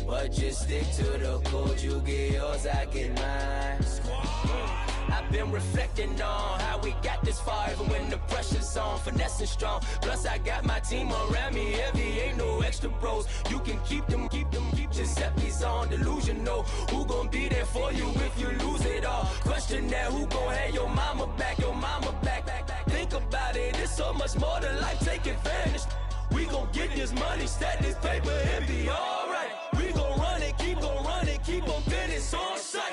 But just stick to the code. You get yours, I get mine. I've been reflecting on how we got this far, even when the pressure's on, finessing strong. Plus I got my team around me heavy, ain't no extra bros. You can keep them. Giuseppe's on delusional. Who gon' be there for you if you lose it all? Question that, who gon' have your mama back? Think about it, it's so much more to life, take advantage. We gon' get this money, stack this paper, and be alright. We gon' run it, keep on finish on sight.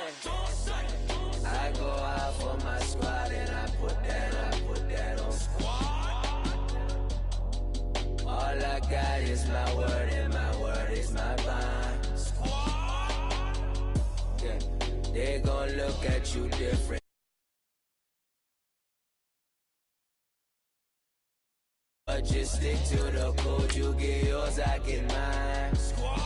I go out for my squad and I put that on squad. All I got is my word and my word is my bond. Squad. Yeah, they gon' look at you different. But just stick to the code, you get yours, I get mine. Squad.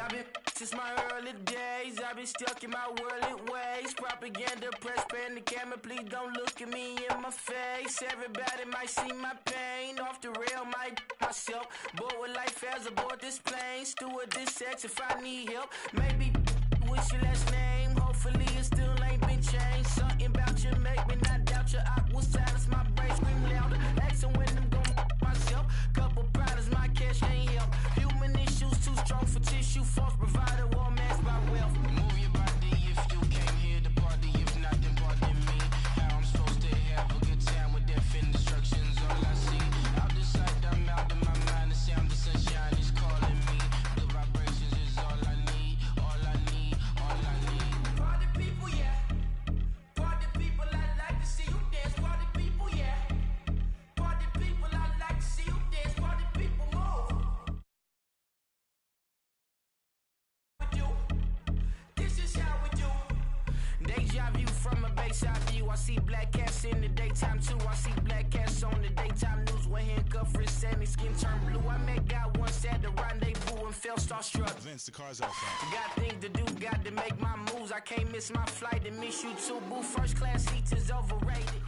I've been since my early days, I've been stuck in my worldly ways. Propaganda, press, pan the camera, please don't look at me in my face. Everybody might see my pain, off the rail, might myself. Bored with life as aboard this plane. Steward this sex if I need help. Maybe what's your last name? Hopefully it still ain't been changed. Something about you make me not doubt your I will silence my brain, scream louder. Asking when I'm gon' myself. Couple problems, my cash ain't help. Human issues too strong for tissue. False provider, war masked by wealth. Move your body if you came here to party. If not, then pardon me. How I'm supposed to have a good time with death and destruction's all I see. Out the sight, I'm out of my mind. The sound of sunshine is calling me. The vibrations is all I need. All I need, all I need. Party people, yeah. Party people, I like to see you dance. Party people, yeah. Party people, I like to see you dance. Party people, move. This is how we do. Deja vu from a bayside view. I see black cats in the daytime too. I see black cats on the daytime news. When handcuffed, wrist and his skin turned blue. I met God once at the rendezvous and felt starstruck. Vince, the car's out front. Got things to do, got to make my moves. I can't miss my flight and miss you too. Boo, first class seats is overrated.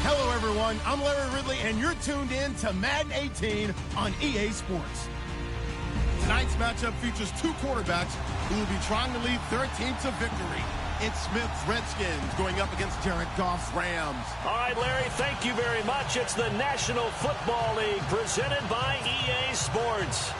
Hello, everyone. I'm Larry Ridley, and you're tuned in to Madden 18 on EA Sports. Tonight's matchup features two quarterbacks who will be trying to lead their team to victory. It's Smith's Redskins going up against Jared Goff's Rams. All right, Larry, thank you very much. It's the National Football League presented by EA Sports.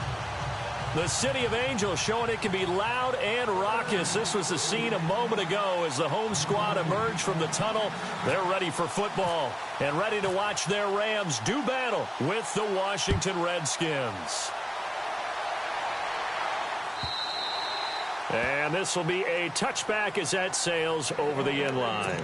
The City of Angels showing it can be loud and raucous. This was the scene a moment ago as the home squad emerged from the tunnel. They're ready for football and ready to watch their Rams do battle with the Washington Redskins. And this will be a touchback as that sails over the end line.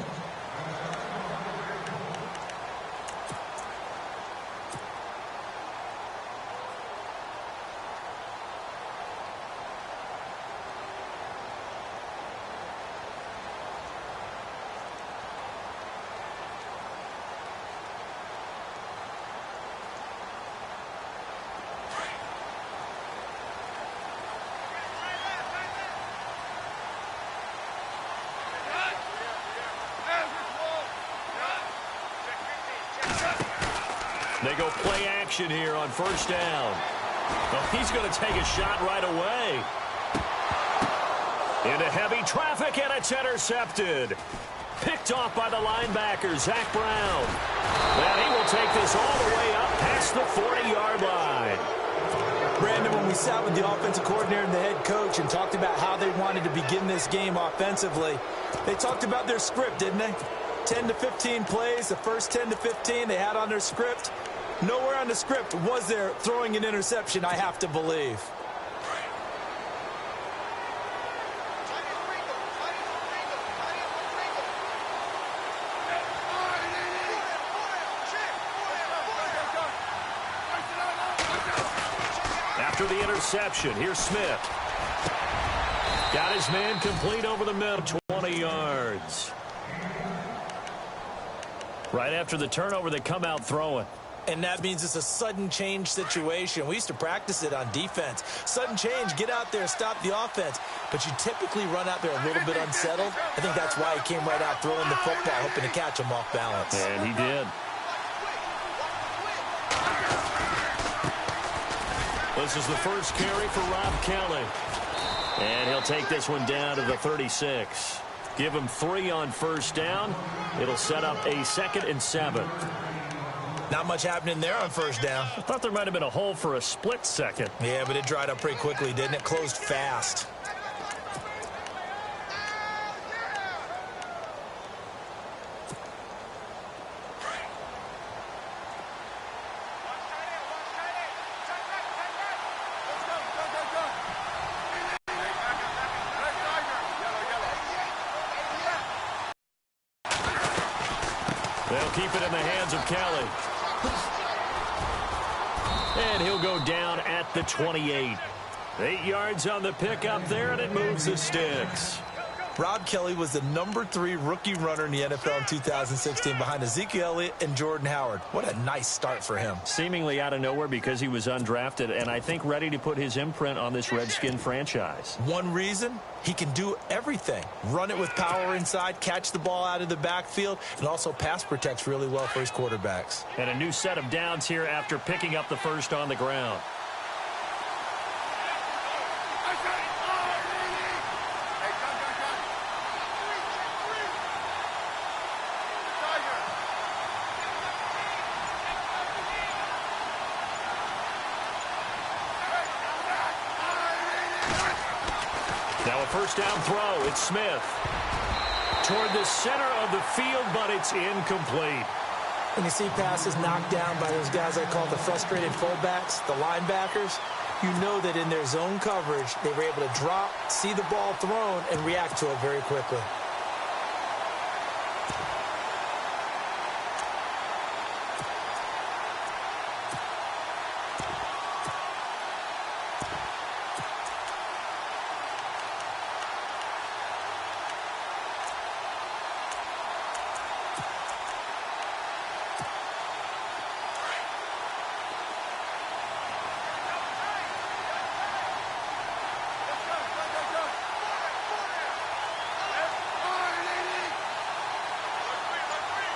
They go play action here on first down. Well, he's going to take a shot right away. Into heavy traffic, and it's intercepted. Picked off by the linebacker, Zach Brown. And he will take this all the way up past the 40-yard line. Brandon, when we sat with the offensive coordinator and the head coach and talked about how they wanted to begin this game offensively, they talked about their script, didn't they? 10 to 15 plays, the first 10 to 15 they had on their script. Nowhere on the script was there throwing an interception, I have to believe. After the interception, here's Smith. Got his man complete over the middle, 20 yards. Right after the turnover, they come out throwing. And that means it's a sudden change situation. We used to practice it on defense. Sudden change, get out there, stop the offense. But you typically run out there a little bit unsettled. I think that's why he came right out throwing the football, hoping to catch him off balance. And he did. This is the first carry for Rob Kelly. And he'll take this one down to the 36. Give him 3 on first down. It'll set up a 2nd and 7. Not much happening there on first down. I thought there might have been a hole for a split second. Yeah, but it dried up pretty quickly, didn't it? Closed fast. They'll keep it in the hands of Kelly. And he'll go down at the 28. 8 yards on the pickup there, and it moves the sticks. Rob Kelly was the #3 rookie runner in the NFL in 2016 behind Ezekiel Elliott and Jordan Howard. What a nice start for him. Seemingly out of nowhere because he was undrafted, and I think ready to put his imprint on this Redskin franchise. One reason, he can do everything. Run it with power inside, catch the ball out of the backfield, and also pass protects really well for his quarterbacks. And a new set of downs here after picking up the first on the ground. Now a first down throw. It's Smith. Toward the center of the field, but it's incomplete. When you see passes knocked down by those guys I call the frustrated fullbacks, the linebackers, you know that in their zone coverage, they were able to drop, see the ball thrown, and react to it very quickly.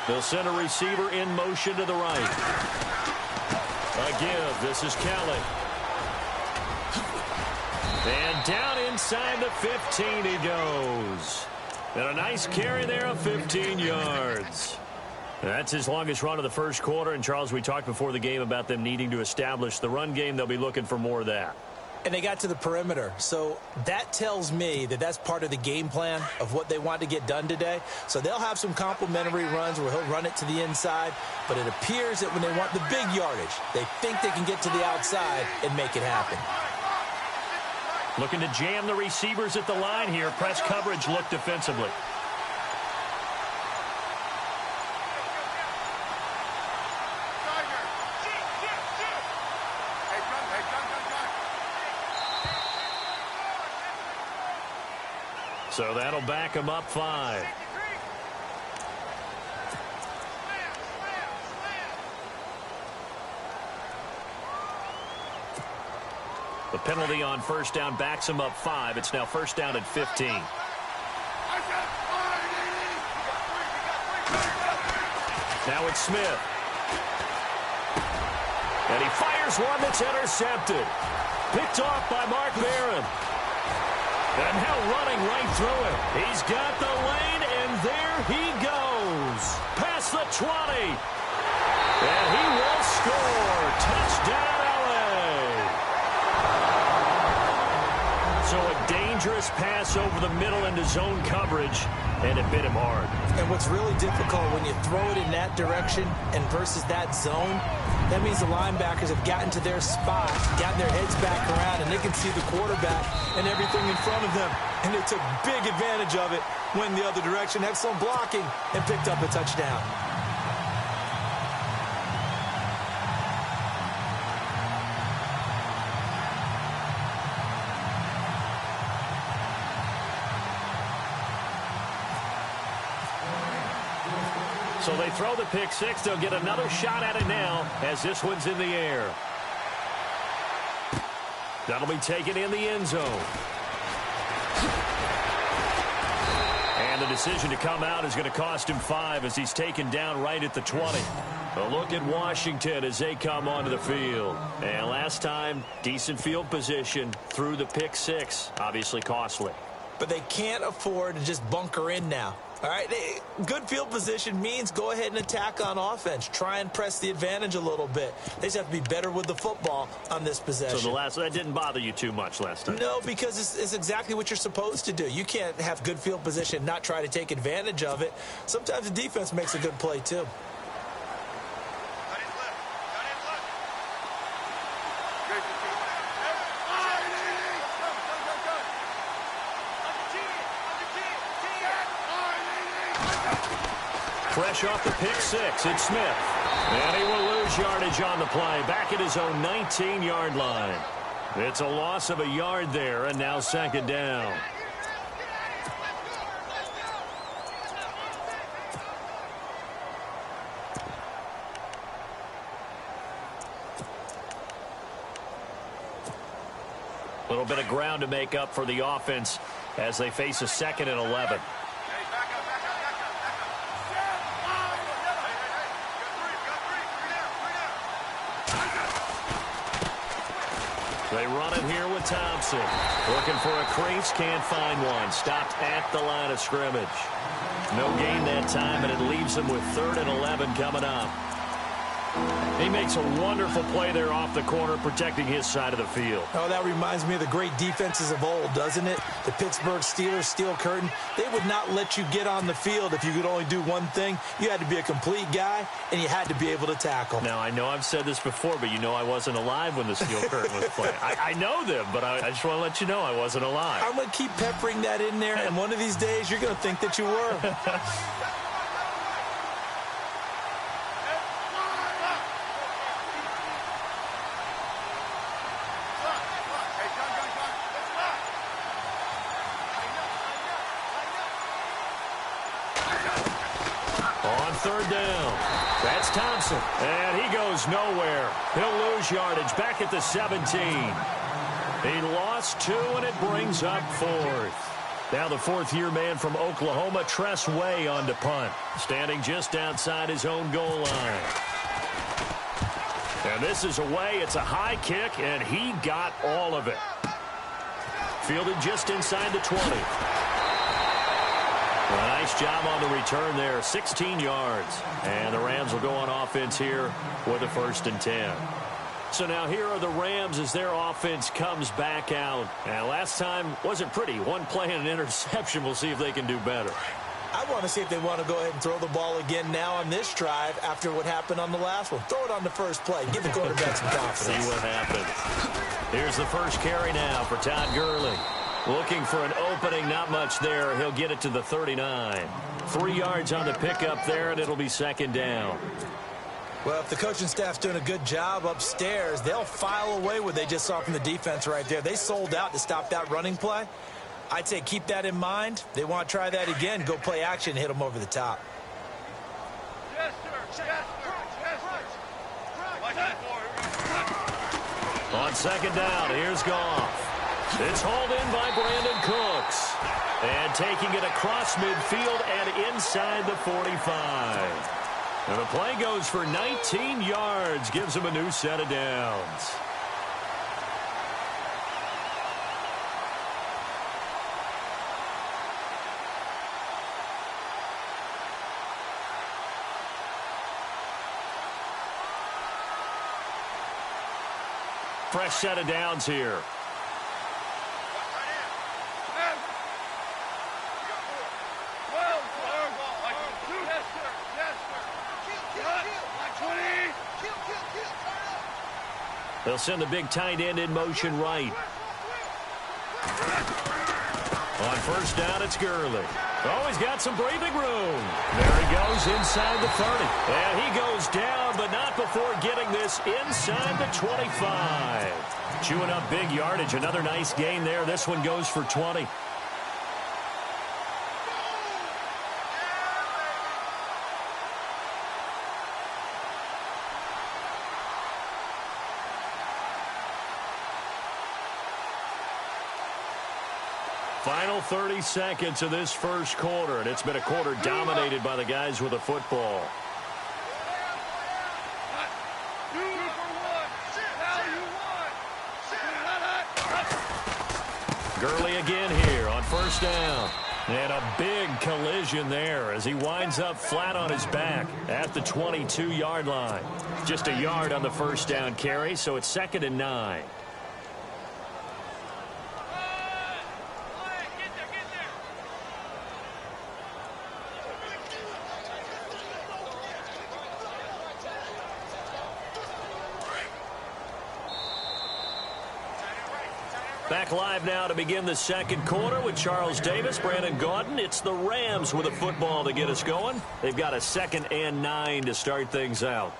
They'll send a receiver in motion to the right. A give. This is Kelly. And down inside the 15 he goes. And a nice carry there of 15 yards. That's his longest run of the first quarter. And, Charles, we talked before the game about them needing to establish the run game. They'll be looking for more of that. And they got to the perimeter. So that tells me that that's part of the game plan of what they want to get done today. So they'll have some complimentary runs where he'll run it to the inside. But it appears that when they want the big yardage, they think they can get to the outside and make it happen. Looking to jam the receivers at the line here. Press coverage look defensively. So that'll back him up 5. The penalty on first down backs him up 5. It's now first down at 15. Now it's Smith. And he fires one that's intercepted. Picked off by Mark Barron. And now running right through it. He's got the lane, and there he goes. Past the 20. And he will score. Touchdown, LA. So a dangerous pass over the middle into zone coverage, and it bit him hard. And what's really difficult when you throw it in that direction and versus that zone, that means the linebackers have gotten to their spot, gotten their heads back around, and they can see the quarterback and everything in front of them. And they took big advantage of it, went the other direction, excellent blocking, and picked up a touchdown. So they throw the pick six. They'll get another shot at it now as this one's in the air. That'll be taken in the end zone. And the decision to come out is going to cost him 5 as he's taken down right at the 20. A look at Washington as they come onto the field. And last time, decent field position through the pick six. Obviously costly. But they can't afford to just bunker in now. All right, good field position means go ahead and attack on offense. Try and press the advantage a little bit. They just have to be better with the football on this possession. So that didn't bother you too much last time? No, because it's exactly what you're supposed to do. You can't have good field position and not try to take advantage of it. Sometimes the defense makes a good play, too. Fresh off the pick six, it's Smith. And he will lose yardage on the play, back at his own 19-yard line. It's a loss of a yard there, and now second down. A little bit of ground to make up for the offense as they face a 2nd and 11. They run it here with Thompson. Looking for a crease, can't find one. Stopped at the line of scrimmage. No gain that time, and it leaves them with 3rd and 11 coming up. He makes a wonderful play there off the corner, protecting his side of the field. Oh, that reminds me of the great defenses of old, doesn't it? The Pittsburgh Steelers, steel curtain. They would not let you get on the field if you could only do one thing. You had to be a complete guy, and you had to be able to tackle. Now, I know I've said this before, but you know I wasn't alive when the steel curtain was playing. I know them, but I just want to let you know I wasn't alive. I'm going to keep peppering that in there, and one of these days you're going to think that you were. Third down. That's Thompson. And he goes nowhere. He'll lose yardage back at the 17. He lost 2, and it brings up 4th. Now the 4th-year man from Oklahoma, Tress Way, on to punt. Standing just outside his own goal line. And this is away. It's a high kick, and he got all of it. Fielded just inside the 20. A nice job on the return there, 16 yards. And the Rams will go on offense here with a 1st and 10. So now here are the Rams as their offense comes back out. And last time wasn't pretty. One play and an interception. We'll see if they can do better. I want to see if they want to go ahead and throw the ball again now on this drive after what happened on the last one. Throw it on the first play. Give the quarterback some confidence. See what happens. Here's the first carry now for Todd Gurley. Looking for an opening, not much there. He'll get it to the 39. 3 yards on the pickup there, and it'll be 2nd down. Well, if the coaching staff's doing a good job upstairs, they'll file away what they just saw from the defense right there. They sold out to stop that running play. I'd say keep that in mind. They want to try that again, go play action, hit them over the top. Yes, sir. Yes, sir. Yes, sir. On 2nd down, here's Goff. It's hauled in by Brandon Cooks. And taking it across midfield and inside the 45. And the play goes for 19 yards. Gives him a new set of downs. Fresh set of downs here. They'll send the big tight end in motion right. On first down, it's Gurley. Oh, he's got some breathing room. There he goes inside the 30. And he goes down, but not before getting this inside the 25. Chewing up big yardage. Another nice gain there. This one goes for 20. Final 30 seconds of this first quarter, and it's been a quarter dominated by the guys with the football. Gurley again here on first down. And a big collision there as he winds up flat on his back at the 22-yard line. Just a yard on the first down carry, so it's 2nd and 9. Back live now to begin the second quarter with Charles Davis, Brandon Gaudin. It's the Rams with a football to get us going. They've got a 2nd and 9 to start things out.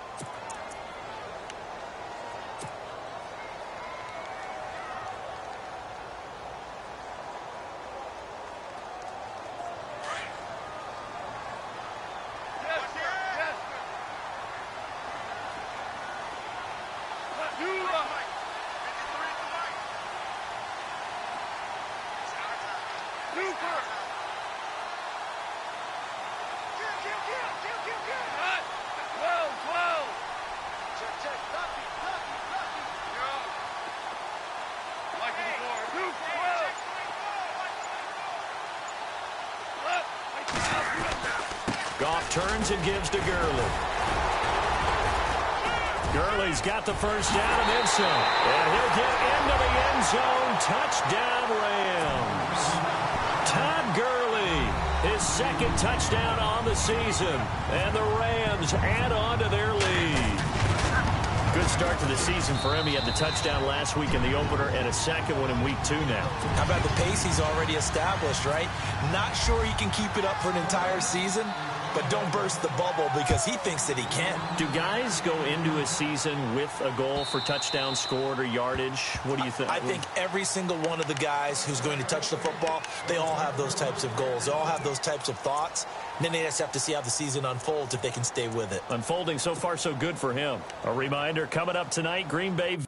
Goff turns and gives to Gurley. Gurley's got the first down and then some. And he'll get into the end zone. Touchdown, Rams. Todd Gurley, his 2nd touchdown on the season. And the Rams add on to their lead. Good start to the season for him. He had the touchdown last week in the opener and a second one in week 2 now. How about the pace he's already established, right? Not sure he can keep it up for an entire season, but don't burst the bubble because he thinks that he can. Do guys go into a season with a goal for touchdown scored or yardage? What do you think? I think every single one of the guys who's going to touch the football, they all have those types of goals. They all have those types of thoughts. And then they just have to see how the season unfolds if they can stay with it. Unfolding so far so good for him. A reminder coming up tonight, Green Bay.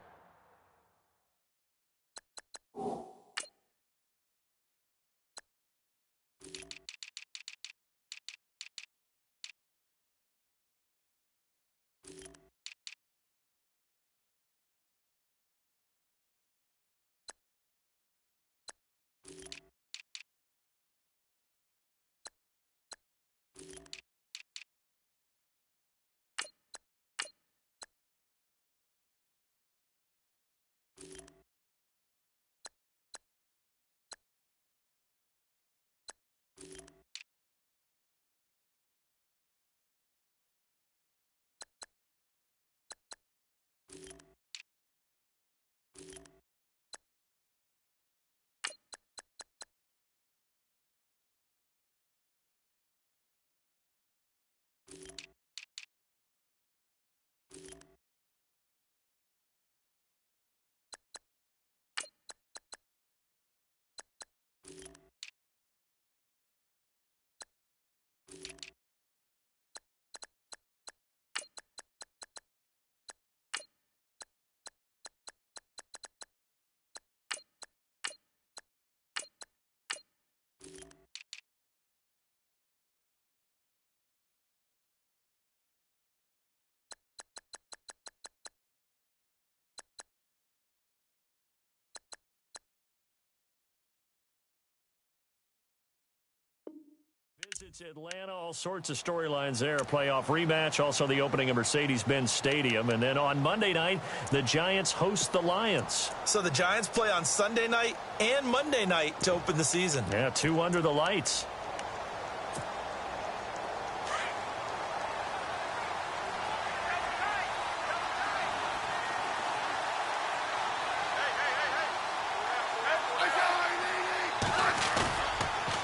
Visits Atlanta, all sorts of storylines there. A playoff rematch, also the opening of Mercedes-Benz Stadium. And then on Monday night, the Giants host the Lions. So the Giants play on Sunday night and Monday night to open the season. Yeah, 2 under the lights.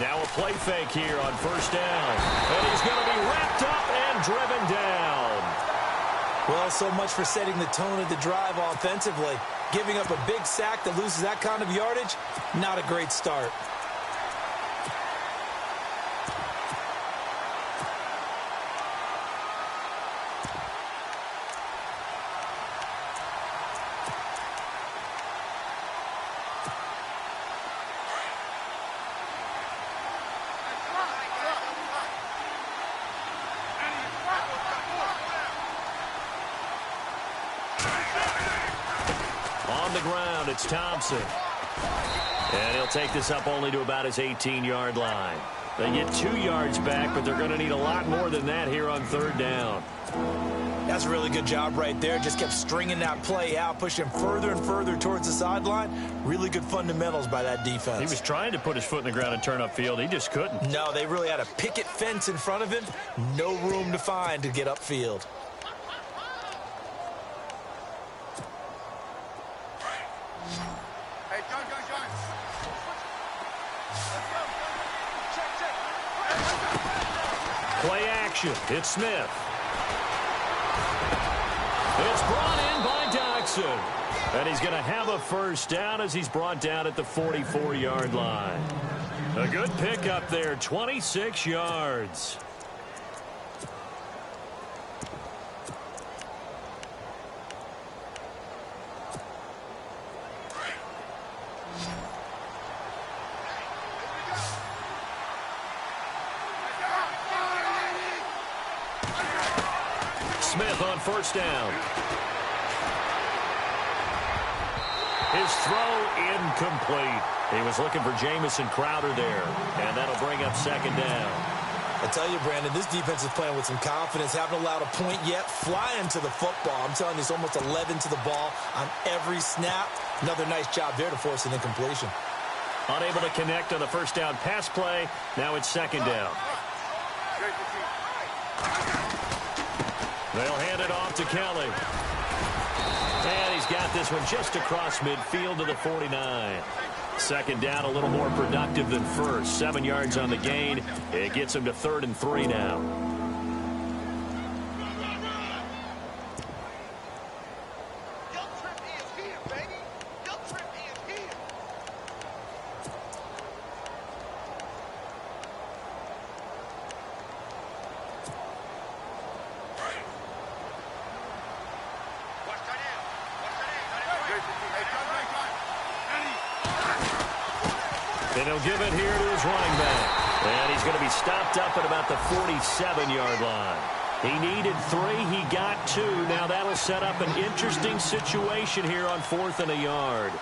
Now a play fake here on first down. And he's going to be wrapped up and driven down. Well, so much for setting the tone of the drive offensively. Giving up a big sack that loses that kind of yardage, not a great start. It's Thompson. And he'll take this up only to about his 18-yard line. They get 2 yards back, but they're going to need a lot more than that here on third down. That's a really good job right there. Just kept stringing that play out, pushing further and further towards the sideline. Really good fundamentals by that defense. He was trying to put his foot in the ground and turn upfield. He just couldn't. No, they really had a picket fence in front of him. No room to find to get upfield. Play action. It's Smith. It's brought in by Dodson. And he's going to have a first down as he's brought down at the 44-yard line. A good pickup there, 26 yards. Smith on first down. His throw incomplete. He was looking for Jamison Crowder there, and that'll bring up second down. I tell you, Brandon, this defense is playing with some confidence. Haven't allowed a point yet. Flying to the football. I'm telling you, it's almost 11 to the ball on every snap. Another nice job there to force an incompletion. Unable to connect on the first down pass play. Now it's second down. They'll hand it off to Kelly. And he's got this one just across midfield to the 49. Second down, a little more productive than first. 7 yards on the gain. It gets him to 3rd and 3 now. And he'll give it here to his running back. And he's going to be stopped up at about the 47-yard line. He needed 3. He got 2. Now that'll set up an interesting situation here on 4th and a yard.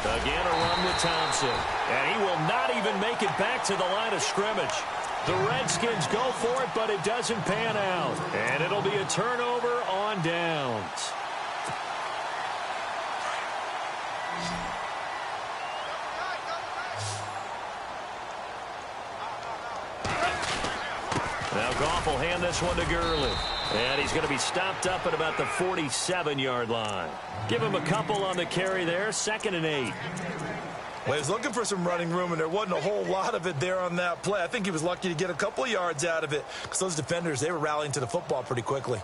Again, a run with Thompson. And he will not even make it back to the line of scrimmage. The Redskins go for it, but it doesn't pan out. And it'll be a turnover on downs. Now Goff will hand this one to Gurley. And he's going to be stopped up at about the 47-yard line. Give him a couple on the carry there. 2nd and 8. Well, he was looking for some running room, and there wasn't a whole lot of it there on that play. I think he was lucky to get a couple of yards out of it because those defenders, they were rallying to the football pretty quickly.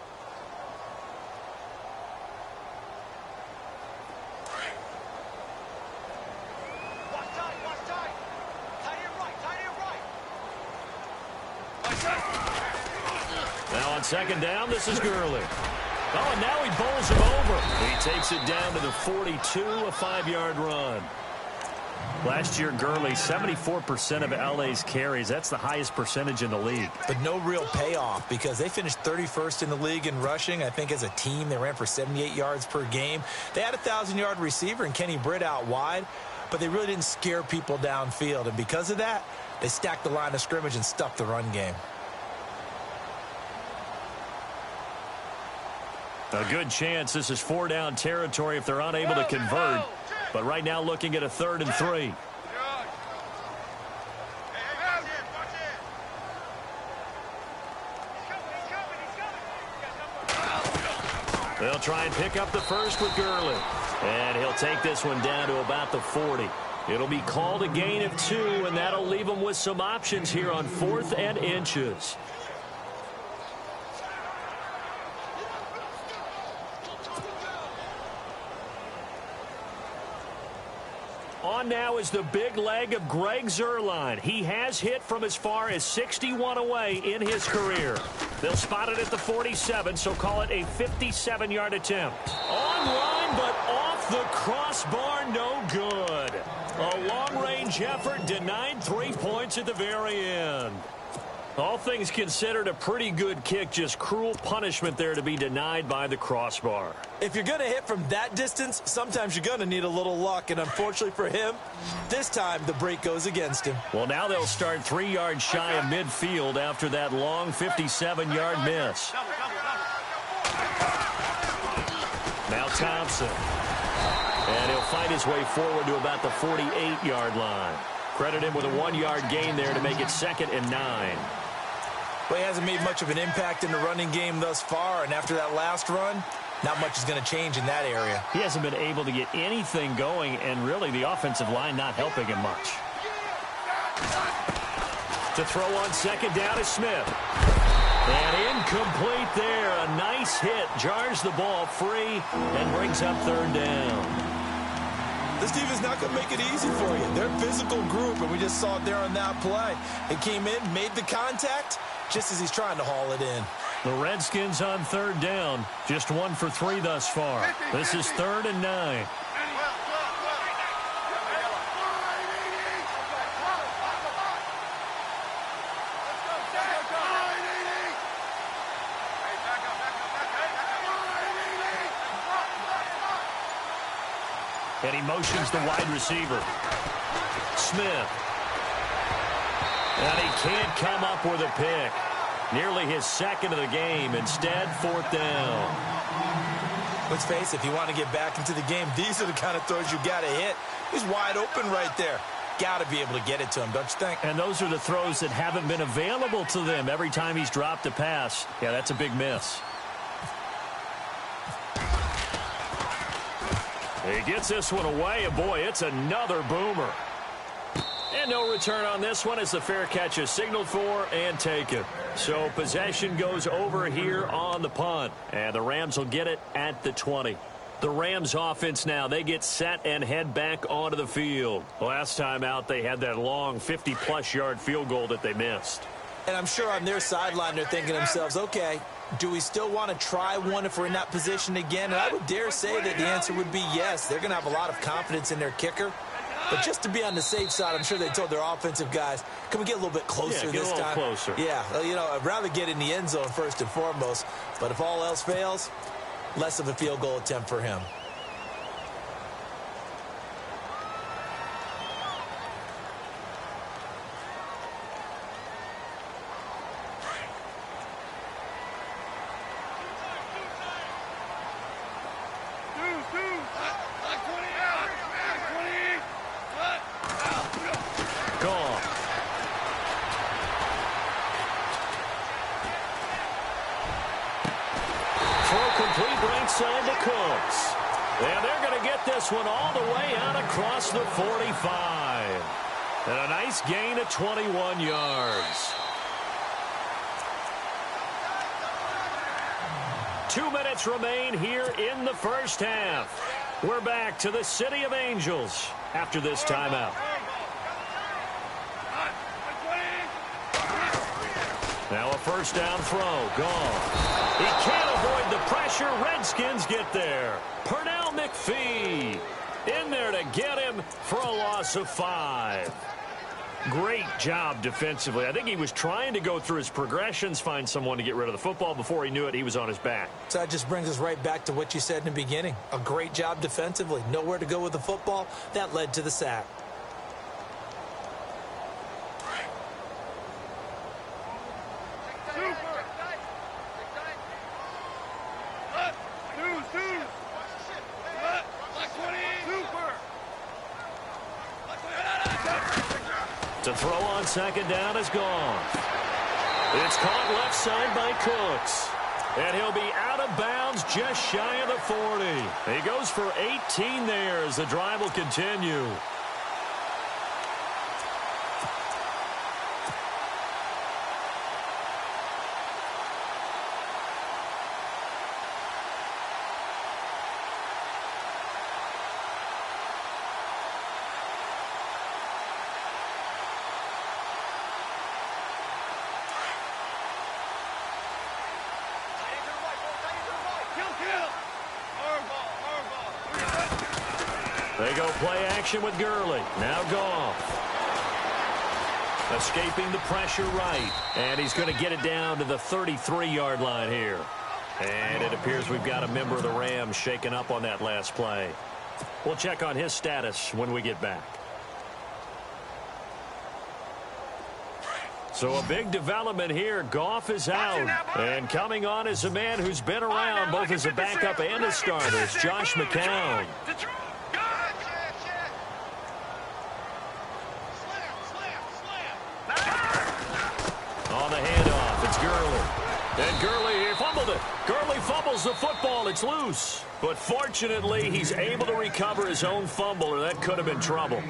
Now on second down, this is Gurley. Oh, and now he bowls him over. He takes it down to the 42, a 5-yard run. Last year, Gurley, 74% of LA's carries. That's the highest percentage in the league. But no real payoff because they finished 31st in the league in rushing. I think as a team, they ran for 78 yards per game. They had a 1,000-yard receiver and Kenny Britt out wide, but they really didn't scare people downfield. And because of that, they stacked the line of scrimmage and stuffed the run game. A good chance this is 4-down territory if they're unable to convert. But right now looking at a 3rd and 3. They'll try and pick up the first with Gurley. And he'll take this one down to about the 40. It'll be called a gain of 2, and that'll leave them with some options here on 4th and inches. On now is the big leg of Greg Zuerlein. He has hit from as far as 61 away in his career. They'll spot it at the 47, so call it a 57-yard attempt. Online, but off the crossbar, no good. A long-range effort denied 3 points at the very end. All things considered, a pretty good kick, just cruel punishment there to be denied by the crossbar. If you're going to hit from that distance, sometimes you're going to need a little luck, and unfortunately for him, this time the break goes against him. Well, now they'll start 3 yards shy of midfield after that long 57-yard miss. Now Thompson. And he'll fight his way forward to about the 48-yard line. Credit him with a 1-yard gain there to make it 2nd and 9. Well, he hasn't made much of an impact in the running game thus far, and after that last run, not much is going to change in that area. He hasn't been able to get anything going, and really the offensive line not helping him much. To throw on 2nd down is Smith. And incomplete there. A nice hit. Jars the ball free and brings up 3rd down. This defense is not going to make it easy for you. They're a physical group, and we just saw it there on that play. It came in, made the contact, just as he's trying to haul it in. The Redskins on 3rd down. Just 1 for 3 thus far. This is 3rd and 9. And he motions the wide receiver. Smith. And he can't come up with a pick. Nearly his 2nd of the game. Instead, 4th down. Let's face it, if you want to get back into the game, these are the kind of throws you got to hit. He's wide open right there. Got to be able to get it to him, don't you think? And those are the throws that haven't been available to them every time he's dropped a pass. Yeah, that's a big miss. He gets this one away, and boy, it's another boomer. And no return on this one as the fair catch is signaled for and taken. So possession goes over here on the punt, and the Rams will get it at the 20. The Rams offense now, they get set and head back onto the field. Last time out, they had that long 50-plus yard field goal that they missed. And I'm sure on their sideline they're thinking to themselves, okay, do we still want to try one if we're in that position again? And I would dare say that the answer would be yes. They're going to have a lot of confidence in their kicker. But just to be on the safe side, I'm sure they told their offensive guys, can we get a little bit closer this time? Closer. Yeah, well, you know, I'd rather get in the end zone first and foremost. But if all else fails, less of a field goal attempt for him. And they're going to get this one all the way out across the 45. And a nice gain of 21 yards. 2 minutes remain here in the first half. We're back to the City of Angels after this timeout. Now a first down throw. Gone. He can't avoid the pressure. Redskins get there. Pernell McPhee in there to get him for a loss of 5. Great job defensively. I think he was trying to go through his progressions, find someone to get rid of the football. Before he knew it, he was on his back. So that just brings us right back to what you said in the beginning. A great job defensively. Nowhere to go with the football. That led to the sack. To throw on second down is gone. It's caught left side by Cooks. And he'll be out of bounds just shy of the 40. He goes for 18 there as the drive will continue. They go play action with Gurley. Now Goff. Escaping the pressure right. And he's going to get it down to the 33-yard line here. And it appears we've got a member of the Rams shaken up on that last play. We'll check on his status when we get back. So a big development here. Goff is out. And coming on is a man who's been around both as a backup and a starter. It's Josh McCown. On the handoff, it's Gurley. And Gurley fumbled it. Gurley fumbles the football. It's loose. But fortunately, he's able to recover his own fumble, or that could have been trouble.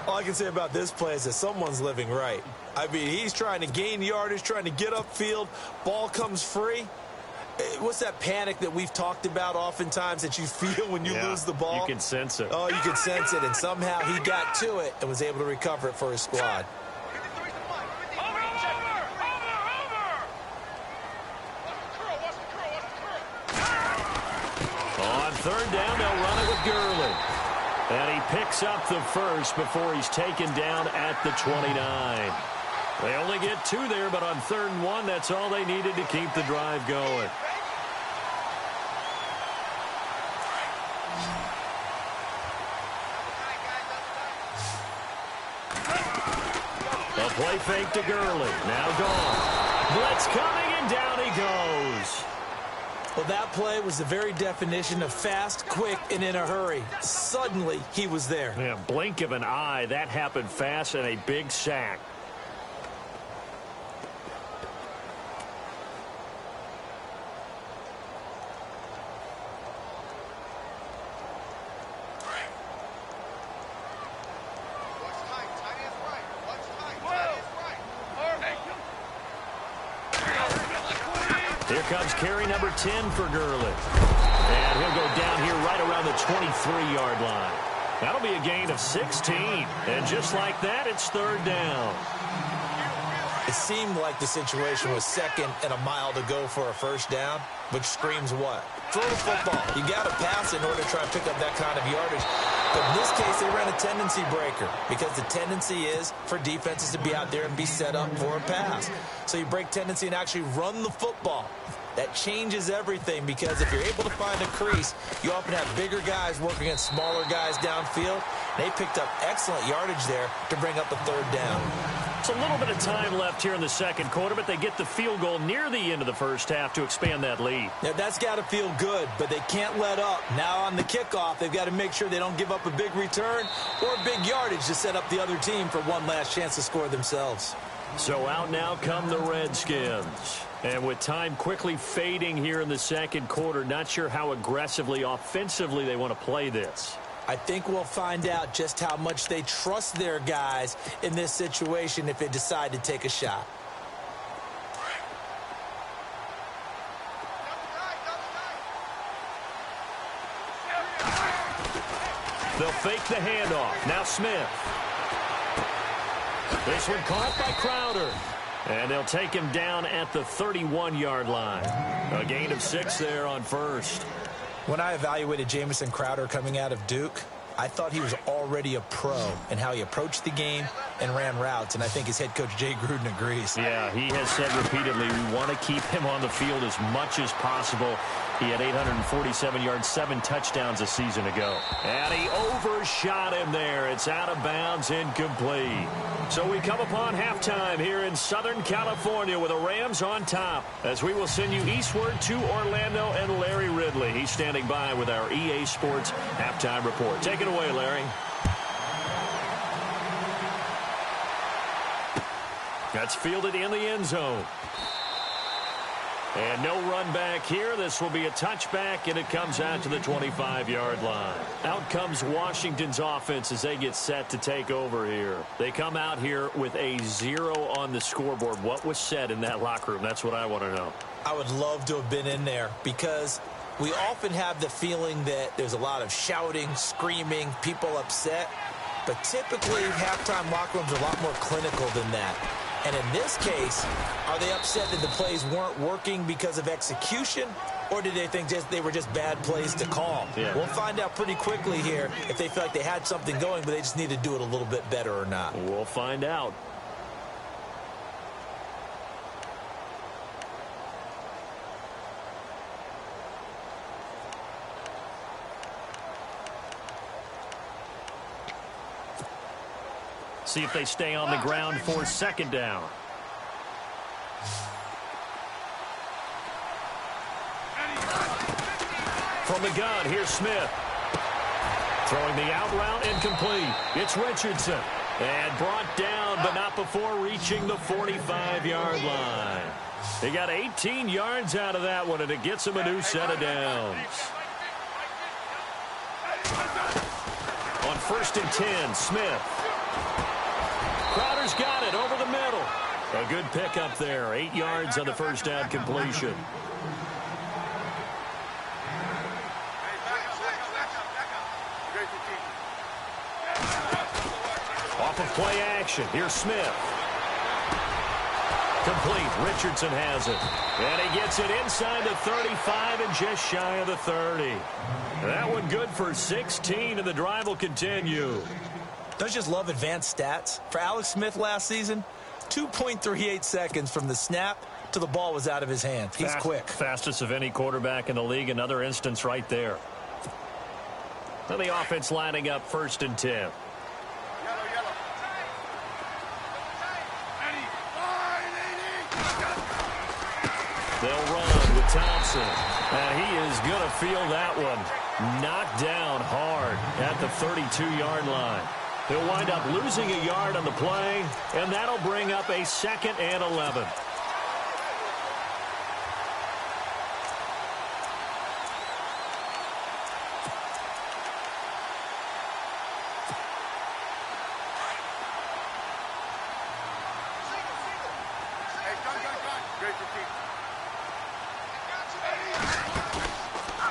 All I can say about this play is that someone's living right. I mean, he's trying to gain yardage, trying to get upfield. Ball comes free. What's that panic that we've talked about oftentimes that you feel when you lose the ball? You can sense it. Oh, you can sense it. And somehow he got to it and was able to recover it for his squad. On third down, they'll run it with Gurley. And he picks up the first before he's taken down at the 29. They only get 2 there, but on 3rd and 1, that's all they needed to keep the drive going. A play fake to Gurley. Now gone. Blitz coming, and down he goes. Well, that play was the very definition of fast, quick, and in a hurry. Suddenly, he was there. Yeah, blink of an eye. That happened fast, and a big sack. Here comes carry number 10 for Gurley. And he'll go down here right around the 23-yard line. That'll be a gain of 16. And just like that, it's 3rd down. It seemed like the situation was 2nd and a mile to go for a 1st down, which screams what? Throw the football. You got to pass in order to try and pick up that kind of yardage. But in this case, they ran a tendency breaker because the tendency is for defenses to be out there and be set up for a pass. So you break tendency and actually run the football. That changes everything because if you're able to find a crease, you often have bigger guys working against smaller guys downfield. They picked up excellent yardage there to bring up the 3rd down. It's a little bit of time left here in the 2nd quarter, but they get the field goal near the end of the 1st half to expand that lead. Yeah, that's got to feel good, but they can't let up. Now on the kickoff, they've got to make sure they don't give up a big return or big yardage to set up the other team for one last chance to score themselves. So out now come the Redskins. And with time quickly fading here in the 2nd quarter, not sure how aggressively, offensively they want to play this. I think we'll find out just how much they trust their guys in this situation if they decide to take a shot. They'll fake the handoff. Now Smith. This one caught by Crowder. And they'll take him down at the 31-yard line. A gain of 6 there on 1st. When I evaluated Jamison Crowder coming out of Duke, I thought he was already a pro in how he approached the game and ran routes, and I think his head coach Jay Gruden agrees. Yeah, he has said repeatedly we want to keep him on the field as much as possible. He had 847 yards, 7 touchdowns a season ago. And he overshot him there. It's out of bounds, incomplete. So we come upon halftime here in Southern California with the Rams on top, as we will send you eastward to Orlando and Larry Ridley. He's standing by with our EA Sports halftime report. Take it away, Larry. That's fielded in the end zone. And no run back here. This will be a touchback, and it comes out to the 25-yard line. Out comes Washington's offense as they get set to take over here. They come out here with a 0 on the scoreboard. What was said in that locker room? That's what I want to know. I would love to have been in there because we often have the feeling that there's a lot of shouting, screaming, people upset. But typically, halftime locker rooms are a lot more clinical than that. And in this case, are they upset that the plays weren't working because of execution, or did they think they were just bad plays to call? Yeah. We'll find out pretty quickly here if they feel like they had something going, but they just need to do it a little bit better or not. We'll find out. See if they stay on the ground for second down. From the gun, here's Smith. Throwing the out route incomplete. It's Richardson. And brought down, but not before reaching the 45-yard line. They got 18 yards out of that one, and it gets them a new set of downs. On 1st and 10, Smith. Crowder's got it over the middle. A good pickup there. 8 yards on the first down completion. Off of play action. Here's Smith. Complete. Richardson has it. And he gets it inside the 35 and just shy of the 30. That one good for 16, and the drive will continue. Don't you just love advanced stats? For Alex Smith last season, 2.38 seconds from the snap to the ball was out of his hands. He's quick. Fastest of any quarterback in the league. Another instance right there. And the offense lining up 1st and 10. They'll run with Thompson. And he is going to feel that one knocked down hard at the 32-yard line. He'll wind up losing a yard on the play, and that'll bring up a 2nd and 11.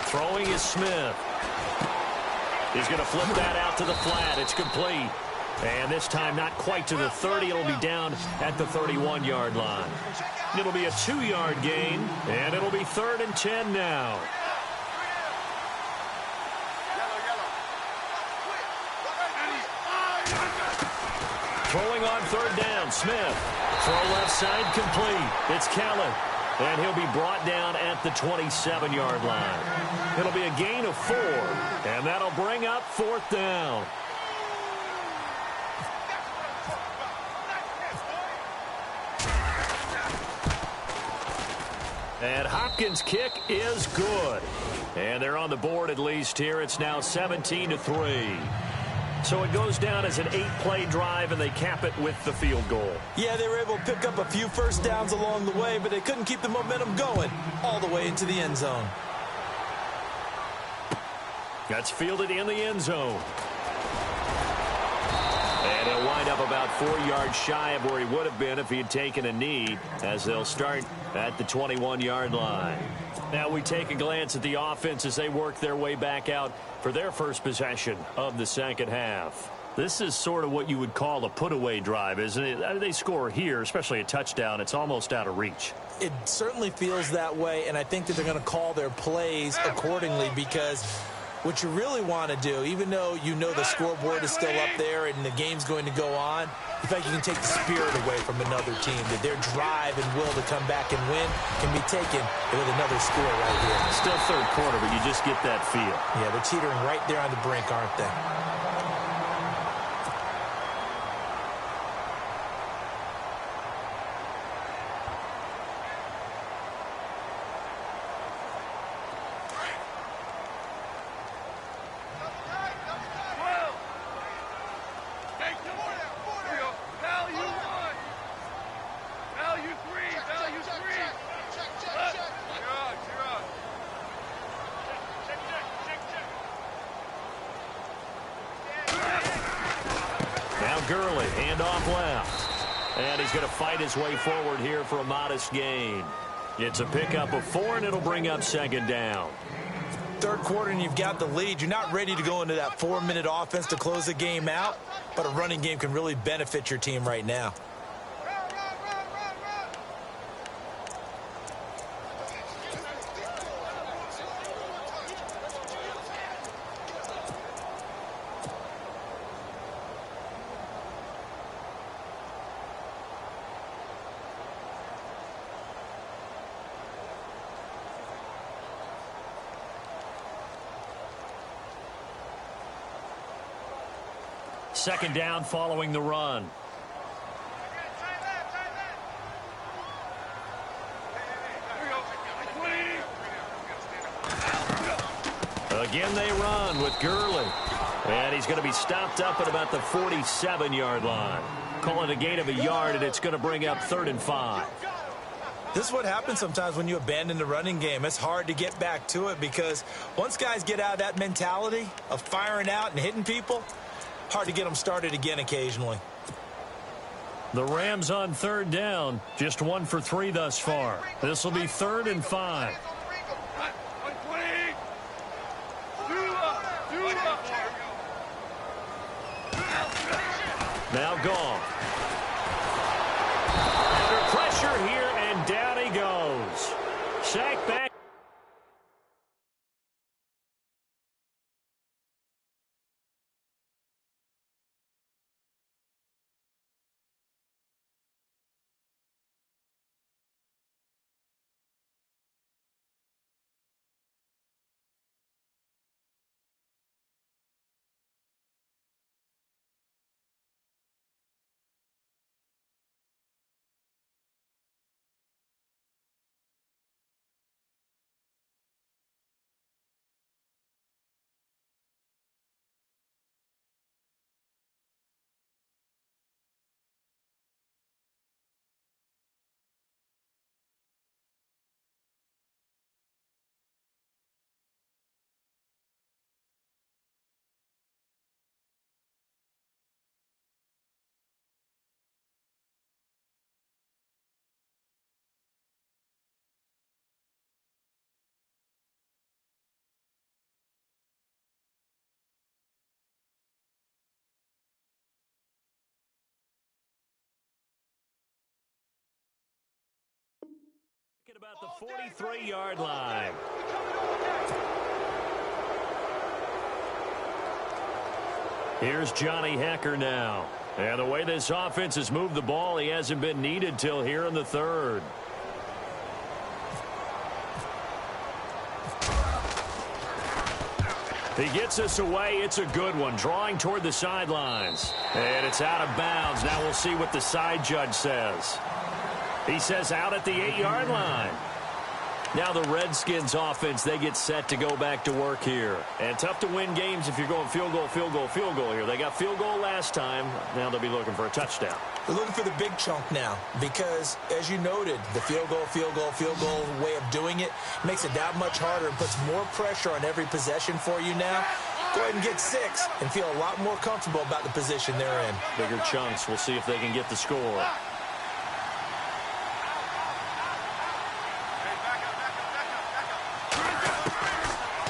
Throwing is Smith. He's going to flip that out to the flat. It's complete. And this time not quite to the 30. It'll be down at the 31-yard line. It'll be a 2-yard gain, and it'll be 3rd and 10 now. Throwing on 3rd down, Smith. Throw left side complete. It's Kelly. And he'll be brought down at the 27-yard line. It'll be a gain of 4, and that'll bring up 4th down. And Hopkins' kick is good. And they're on the board at least here. It's now 17-3. So it goes down as an 8-play drive, and they cap it with the field goal. Yeah, they were able to pick up a few first downs along the way, but they couldn't keep the momentum going all the way into the end zone. That's fielded in the end zone. And he'll wind up about 4 yards shy of where he would have been if he had taken a knee, as they'll start at the 21-yard line. Now we take a glance at the offense as they work their way back out for their first possession of the second half. This is sort of what you would call a put-away drive, isn't it? They score here, especially a touchdown. It's almost out of reach. It certainly feels that way, and I think that they're going to call their plays accordingly, because what you really want to do, even though you know the scoreboard is still up there and the game's going to go on, you feel like you can take the spirit away from another team, that their drive and will to come back and win can be taken with another score right here. Still third quarter, but you just get that feel. Yeah, they're teetering right there on the brink, aren't they? Value 3. Gurley. Handoff left. And he's going to fight his way forward here for a modest gain. It's a pickup of 4, and it'll bring up second down. Third quarter, and you've got the lead. You're not ready to go into that 4-minute offense to close the game out, but a running game can really benefit your team right now. Second down following the run. Again they run with Gurley. And he's going to be stopped up at about the 47-yard line. Call it a gain of a yard, and it's going to bring up 3rd and 5. This is what happens sometimes when you abandon the running game. It's hard to get back to it because once guys get out of that mentality of firing out and hitting people, hard to get them started again occasionally. The Rams on 3rd down. Just 1 for 3 thus far. This will be 3rd and 5. Now gone. Under pressure here, and down he goes. Sack back. At about the 43-yard line. Here's Johnny Hecker now. And the way this offense has moved the ball, he hasn't been needed till here in the 3rd. He gets us away. It's a good one. Drawing toward the sidelines. And it's out of bounds. Now we'll see what the side judge says. He says out at the 8-yard line. Now the Redskins offense, they get set to go back to work here. And tough to win games if you're going field goal, field goal, field goal here. They got field goal last time. Now they'll be looking for a touchdown. They're looking for the big chunk now because, as you noted, the field goal way of doing it makes it that much harder and puts more pressure on every possession for you now. Go ahead and get 6 and feel a lot more comfortable about the position they're in. Bigger chunks. We'll see if they can get the score.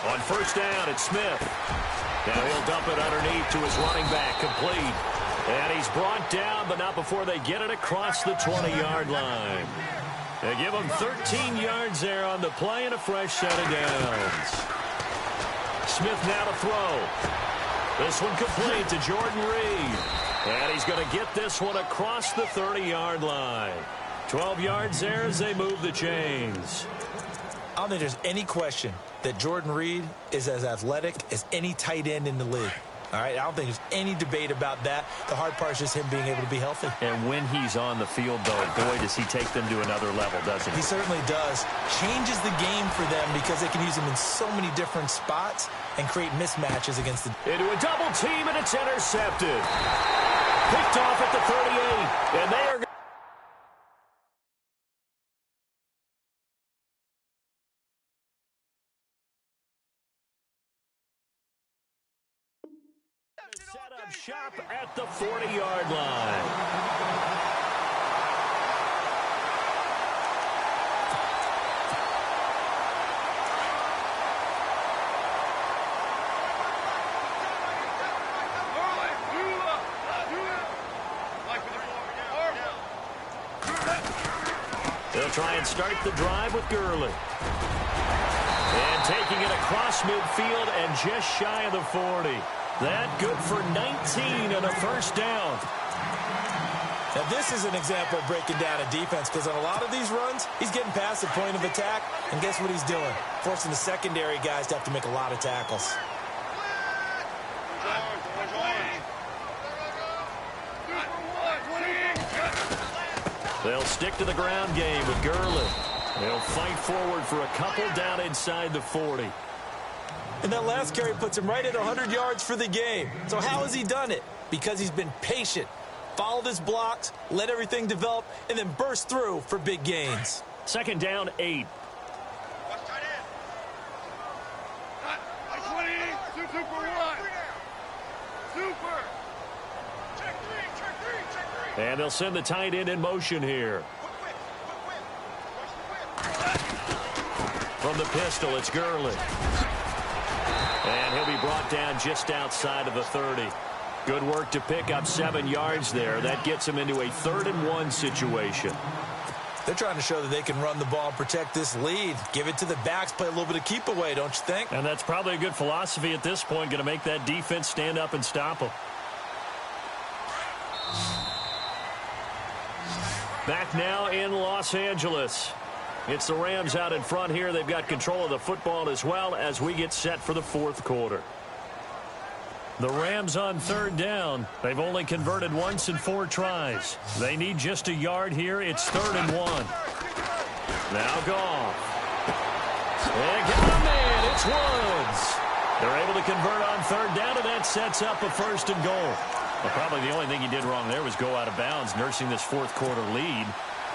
On first down, it's Smith. Now he'll dump it underneath to his running back, complete. And he's brought down, but not before they get it across the 20-yard line. They give him 13 yards there on the play and a fresh set of downs. Smith now to throw. This one complete to Jordan Reed. And he's going to get this one across the 30-yard line. 12 yards there as they move the chains. I don't think there's any question that Jordan Reed is as athletic as any tight end in the league. All right, I don't think there's any debate about that. The hard part is just him being able to be healthy. And when he's on the field, though, boy, does he take them to another level, doesn't he? He certainly does. Changes the game for them because they can use him in so many different spots and create mismatches against the... Into a double team, and it's intercepted. Picked off at the 38, and they are... Set up shop at the 40-yard line. They'll try and start the drive with Gurley. And taking it across midfield and just shy of the 40. That good for 19 and a first down. Now, this is an example of breaking down a defense, because on a lot of these runs, he's getting past the point of attack, and guess what he's doing? Forcing the secondary guys to have to make a lot of tackles. They'll stick to the ground game with Gurley. They'll fight forward for a couple down inside the 40. And that last carry puts him right at 100 yards for the game. So how has he done it? Because he's been patient, followed his blocks, let everything develop, and then burst through for big gains. Second down, 8. And they'll send the tight end in motion here. From the pistol, it's Gurley. And he'll be brought down just outside of the 30. Good work to pick up 7 yards there. That gets him into a 3rd-and-1 situation. They're trying to show that they can run the ball and protect this lead. Give it to the backs, play a little bit of keep away, don't you think? And that's probably a good philosophy at this point, going to make that defense stand up and stop them. Back now in Los Angeles. It's the Rams out in front here. They've got control of the football as well as we get set for the 4th quarter. The Rams on 3rd down. They've only converted once in 4 tries. They need just a yard here. It's 3rd-and-1. Now Goff. And man, it's Woods. They're able to convert on 3rd down, and that sets up a 1st and goal. Well, probably the only thing he did wrong there was go out of bounds, nursing this 4th quarter lead.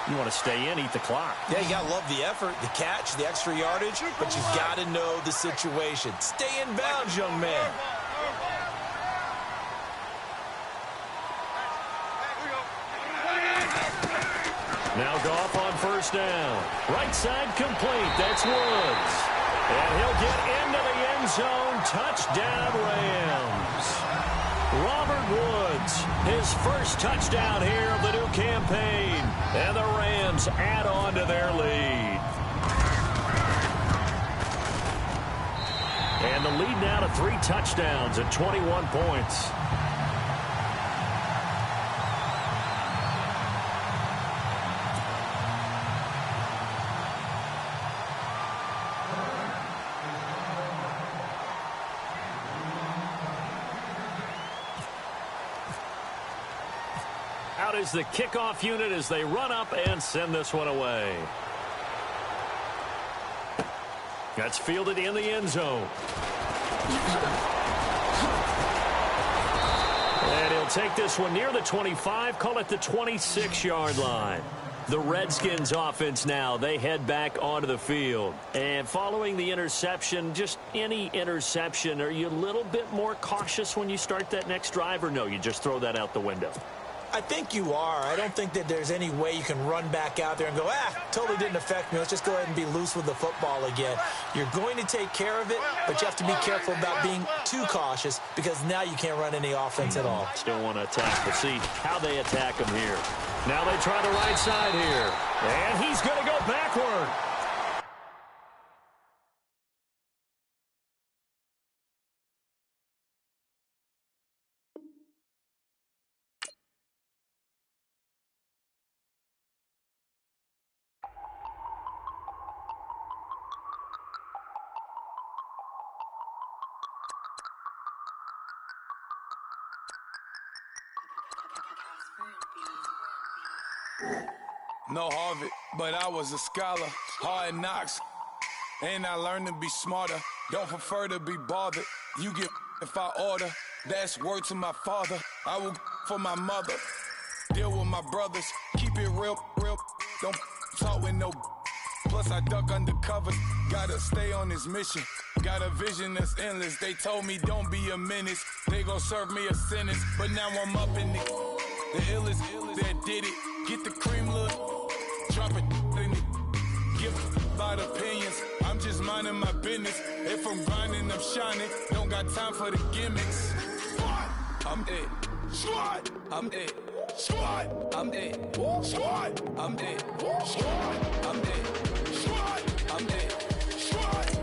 You want to stay in, eat the clock. Yeah, you got to love the effort, the catch, the extra yardage, but you've got to know the situation. Stay in bounds, young man. Now Goff on 1st down. Right side complete. That's Woods. And he'll get into the end zone. Touchdown, Rams. Robert Woods, his first touchdown here of the new campaign. And the Rams add on to their lead. And the lead now to 3 touchdowns at 21 points. Out is the kickoff unit as they run up and send this one away. That's fielded in the end zone. And he'll take this one near the 25, call it the 26-yard line. The Redskins offense now, they head back onto the field. And following the interception, just any interception, are you a little bit more cautious when you start that next drive, or no, you just throw that out the window? I think you are. I don't think that there's any way you can run back out there and go, totally didn't affect me. Let's just go ahead and be loose with the football again. You're going to take care of it, but you have to be careful about being too cautious, because now you can't run any offense at all. Still want to attack. We'll see how they attack him here. Now they try the right side here. And he's going to go backward. No Harvard, but I was a scholar. Hard knocks, and I learned to be smarter. Don't prefer to be bothered. You get if I order. That's word to my father. I will for my mother. Deal with my brothers. Keep it real. Don't talk with no. Plus I duck undercover. Gotta stay on this mission. Got a vision that's endless. They told me don't be a menace. They gon' serve me a sentence. But now I'm up in the illest that did it. Get the cream, look. Drop it in it. Give about opinions. I'm just minding my business. If I'm grinding, I'm shining. Don't got time for the gimmicks. I'm dead. Squad. I'm dead. Squad. I'm dead. Squad. I'm dead. Squad. I'm dead. Squad. I'm dead. Squad.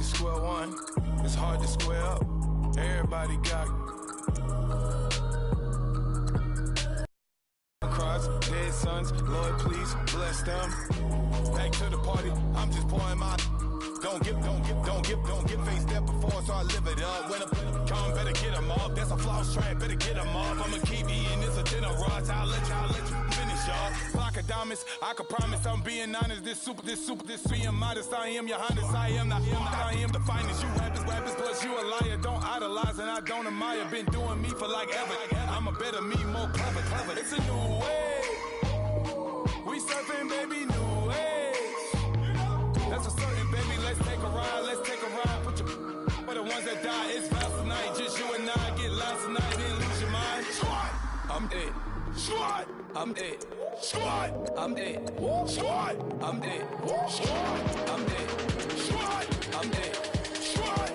Square one, it's hard to square up. Everybody got cries, dead sons. Lord, please bless them. Back to the party. I'm just pouring my. Don't get face there before, so I live it up. When I come, better get them up. That's a floss track, better get them up. I'ma keep eating this a dinner rush. I'll let you finish up. Block of diamonds, I can promise I'm being honest. This being modest. I am your highness. I am the finest. You rappers, plus you a liar. Don't idolize and I don't admire. Been doing me for like ever. I'm a better me, more clever. It's a new way. We surfing, baby, new age. That's a certain, baby. Let's take a ride. Put your for the ones that die. It's vows tonight. Just you and I get lost tonight. Then lose your mind. Squad. I'm dead. Squad. I'm dead. Squad. I'm dead. Squad. I'm dead. Squad. I'm dead. Squad. I'm dead. Squad.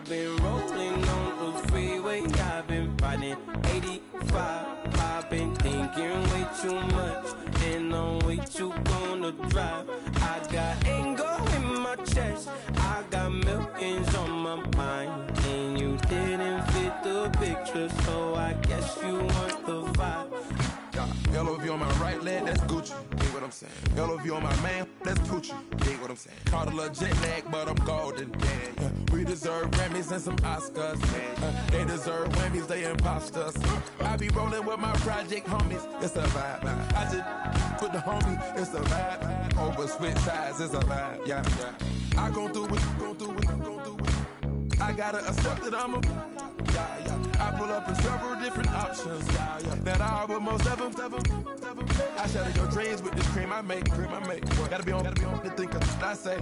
Been rolling on the freeway, I've been riding 85. I've been thinking way too much, and I'm way too gonna drive. I got anger in my chest, I got millions on my mind, and you didn't fit the picture, so I guess you want the vibe. LOV on my right leg, that's Gucci. Dig what I'm saying? LOV on my man, that's Gucci. Dig what I'm saying? Caught a little jet lag, but I'm golden. Yeah. We deserve Grammys and some Oscars. They deserve Whammies, they imposters. I be rolling with my project homies, it's a vibe. I just put the homie, it's a vibe. Over switch sides, it's a vibe. Yeah. I gon' do it. I gotta accept that I'm a. I pull up in several different options. That I but most of them. I shatter your dreams with this cream I make. Gotta be on the thinker. I say.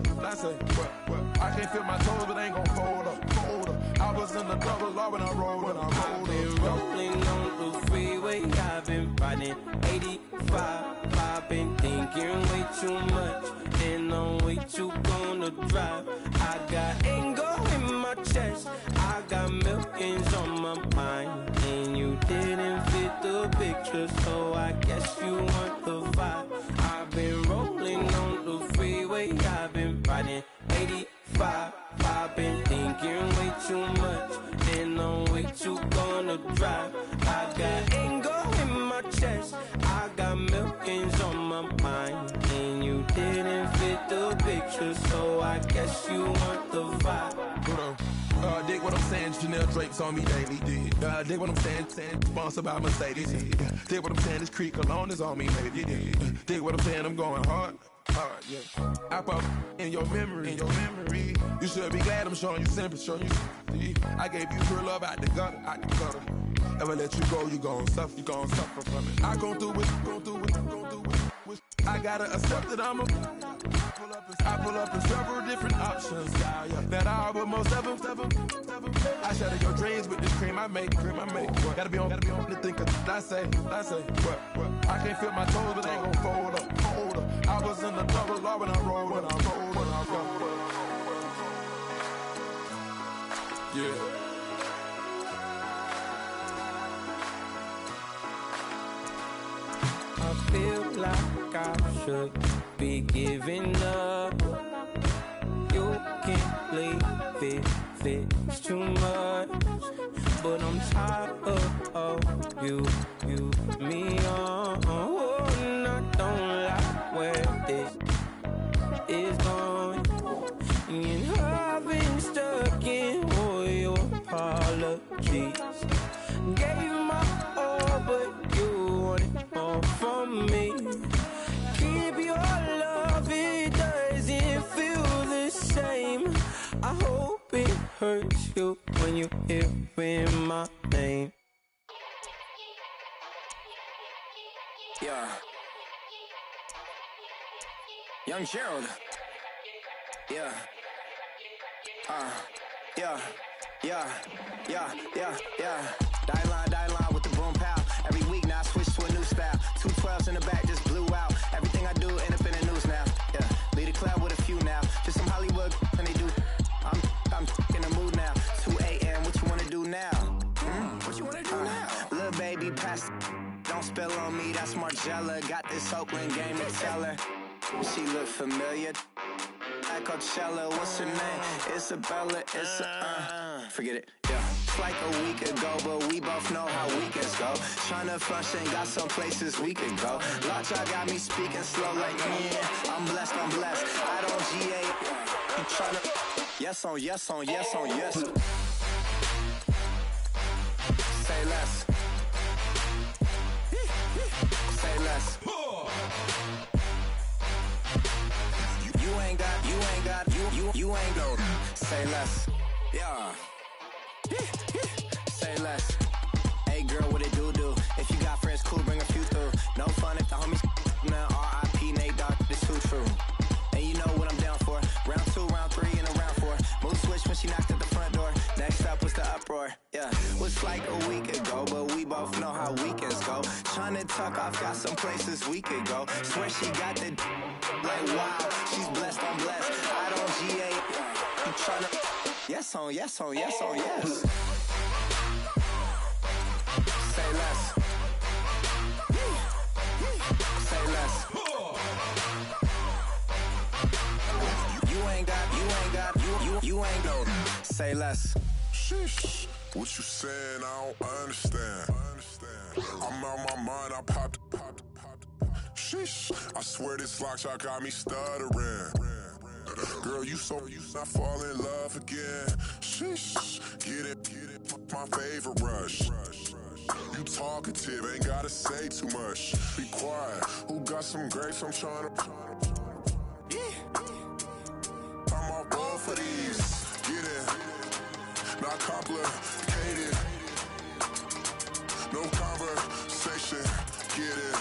I can't feel my toes, but ain't gon' fold up. I was in the double law when I rolled. I've been rolling on the freeway, I've been riding 85. I've been thinking way too much, and I'm way too gonna drive. I got anger in my chest, I got millions on my mind, and you didn't fit the picture, so I guess you want the vibe. I've been rolling on the freeway, I've been riding 85. I've been thinking way too much, and I'm way too gonna drive. I got anger in my chest, I got millions on my mind, and you didn't fit the picture, so I guess you want the vibe. dig what I'm saying? Chanel drapes on me daily. Dig what I'm saying? Sponsored by Mercedes. Dig what I'm saying? This Creek cologne is on me, baby. Dig what I'm saying? I'm going hard. Yeah. I pop in your memory. You should be glad I'm showing you sympathy. I gave you pure love out the gutter. Ever let you go, you gon' suffer from it. I go through it. I gotta accept that I pull up in several different options. That I but most of them. I shatter your dreams with this cream I make. Gotta be on the think of I say. What? I can't feel my toes, but they gon' fold up. I was in the double law when I rolled. Yeah. I feel like I should be giving up. You can't leave it's too much. But I'm tired of you, me on. And I don't like where this is going. And I've been stuck in all your apologies. Gave my all, but you wanted more from me. Keep your love, it doesn't feel the same. I hope it hurts you when you hear my name. Yeah. Young Gerald. Yeah. Die line with the boom pow. Every week now I switch to a new style. 212s in the back just blew out. Everything I do end up in the news now. Yeah, lead a club with a few now. Just some Hollywood and they do. I'm in the mood now. 2 a.m. What you wanna do now? What you wanna do now? Little baby, pass. Don't spill on me. That's Margella. Got this Oakland game to tell her. She look familiar. At Coachella, what's her name? Isabella. Forget it. Yeah. It's like a week ago, but we both know how weekends go. Tryna function, got some places we could go. Lockjaw got me speaking slow like, yeah, I'm blessed. I don't GA. You tryna yes on yes. Say less. Say less. You ain't go. Say less. Yeah. Say less. Hey girl, what it do? If you got friends, cool, bring a few through. No fun if the homies now R.I.P. Nate Dogg, this too true. And you know what I'm down for. Round 2, round 3, and a round 4. Mood switch when she knocked at the front door. Next up was the uproar. Yeah, was like a week ago, but we both know how weekends go. Tryna tuck off, got some places we could go. Swear she got the like wow, she's blessed, I'm blessed. I don't GA. You tryna yes on yes. Say less. Say less. You ain't go. Say less. Sheesh. What you saying? I don't understand. I'm out my mind. I popped. Sheesh. I swear this lockjaw got me stuttering. Girl, you not fall in love again. Sheesh. Get it. My favorite rush. You talkative, ain't gotta say too much. Be quiet. Who got some grapes? I'm trying to. I'm on board for these. Get it. Not complicated. No conversation. Get it.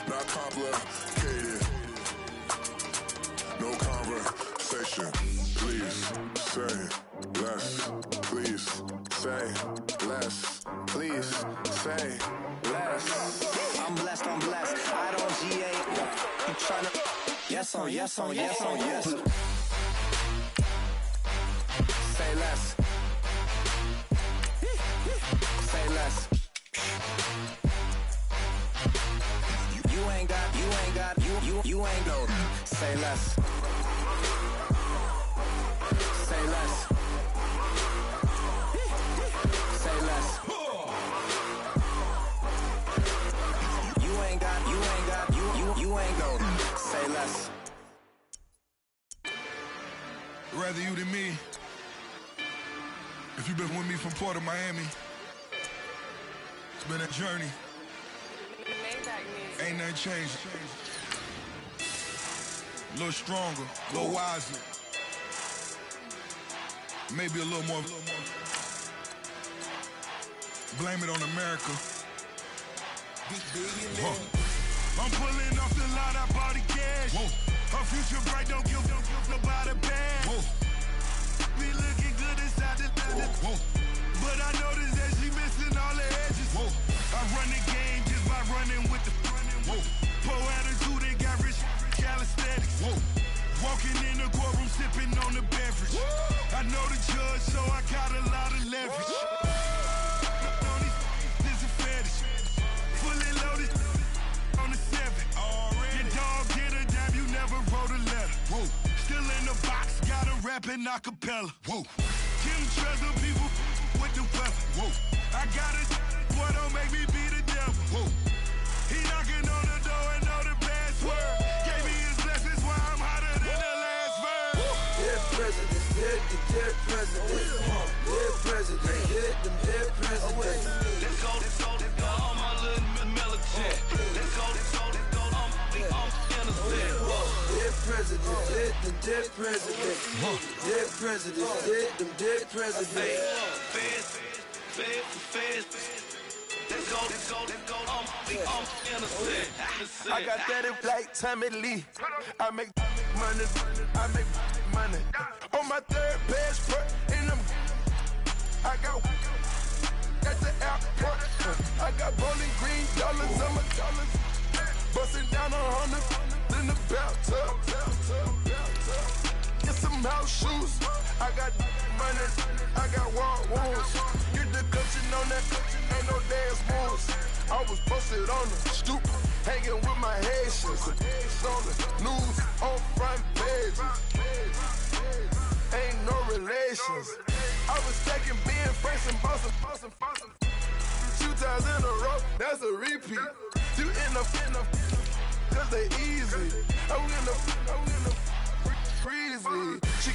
Not complicated. No conversation. Please say less. Please say less. Please say less. I'm blessed. I don't GA. You tryna yes on yes. Say less. Say less. You ain't got. You ain't go. Say less. Say less. Say less. You ain't got. You ain't go. Say less. Rather you than me. If you've been with me from Port of Miami, it's been a journey. Ain't nothing changed. A little stronger, a little wiser. Maybe a little more. Blame it on America. I'm pulling off the lot, I bought the cash. Whoa. Her future bright, don't give nobody bad. Whoa. Be looking good inside the whoa. But I noticed that she missing all the edges. Whoa. I run the game just by running with the whoa. Poor attitude, they got rich calisthenics. Whoa. Walking in the courtroom, sipping on the beverage. Whoa. I know the judge, so I got a lot of leverage. This a fetish. Fully loaded on the 7. Your dog get a dab, you never wrote a letter. Whoa. Still in the box, got a rapping acapella. Whoa. Kim Treasure, people with the weapon. Whoa. I got it, boy, don't make me be the devil. Whoa. He knocking on the door and know the password. Gave me his blessings while I'm hotter than the last verse. Dead presidents, dead presidents. Dead presidents, dead presidents. Let's go, all my little militant. Let's go, I'm innocent. Dead presidents, dead presidents. Dead presidents, dead presidents. Feds. Let's go, I'm innocent. I got that in like Tommy Lee. I make money. On my third passport, in them, I got at the airport. I got bowling green dollars on my dollars. Busting down 100 in the bathtub. Get some house shoes. I got money. I got wall wounds. Get the coaching on that. Ain't no dance moves. I was posted on the stoop, hanging with my Haitians. On the news, on front pages. Ain't no relations. I was stacking being Franks and Boston. 2 times in a row, that's a repeat. You in the cause they easy. I'm in the breezy. She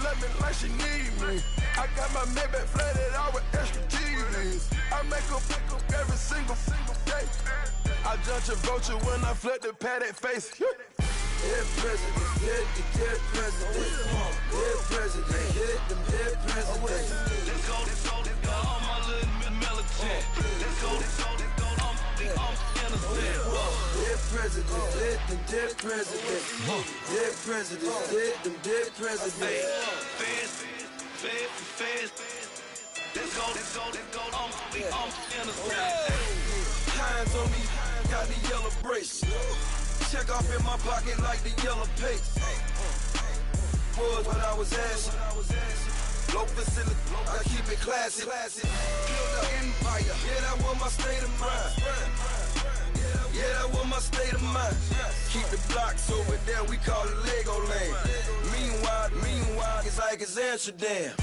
love me like she need me. I got my Maybach flooded out with extra TVs. I make up every single day. I judge a vulture when I flip the Paddock face. Dead presidents, dead presidents. Dead presidents, dead presidents. Let's go, all my little militant. Let's go, I'm innocent. Dead presidents, dead presidents. Dead presidents, dead presidents. Feds. Let's go, I'm innocent. Hands on me, got the yellow brace. Check off in my pocket like the yellow paste. Was what I was asking. Low facility, I keep it classy. Build an empire, yeah, that was my state of mind. Yeah, that was my state of mind. Keep the blocks over there, we call it Lego land. Meanwhile, it's like it's Amsterdam.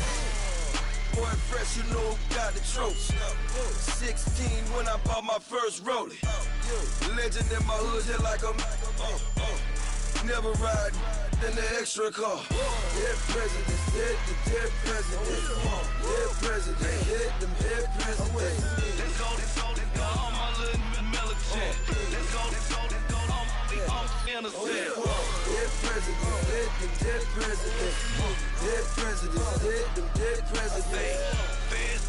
Boy fresh, you know who got the tropes. 16 when I bought my first rollie. Legend in my hood, just like a never ride in the extra car. Dead presidents, dead presidents. Dead presidents, dead presidents. Let's go, all my little militant. Let's go, I'm innocent. Dead presidents, dead presidents. Dead presidents, dead presidents. Feds.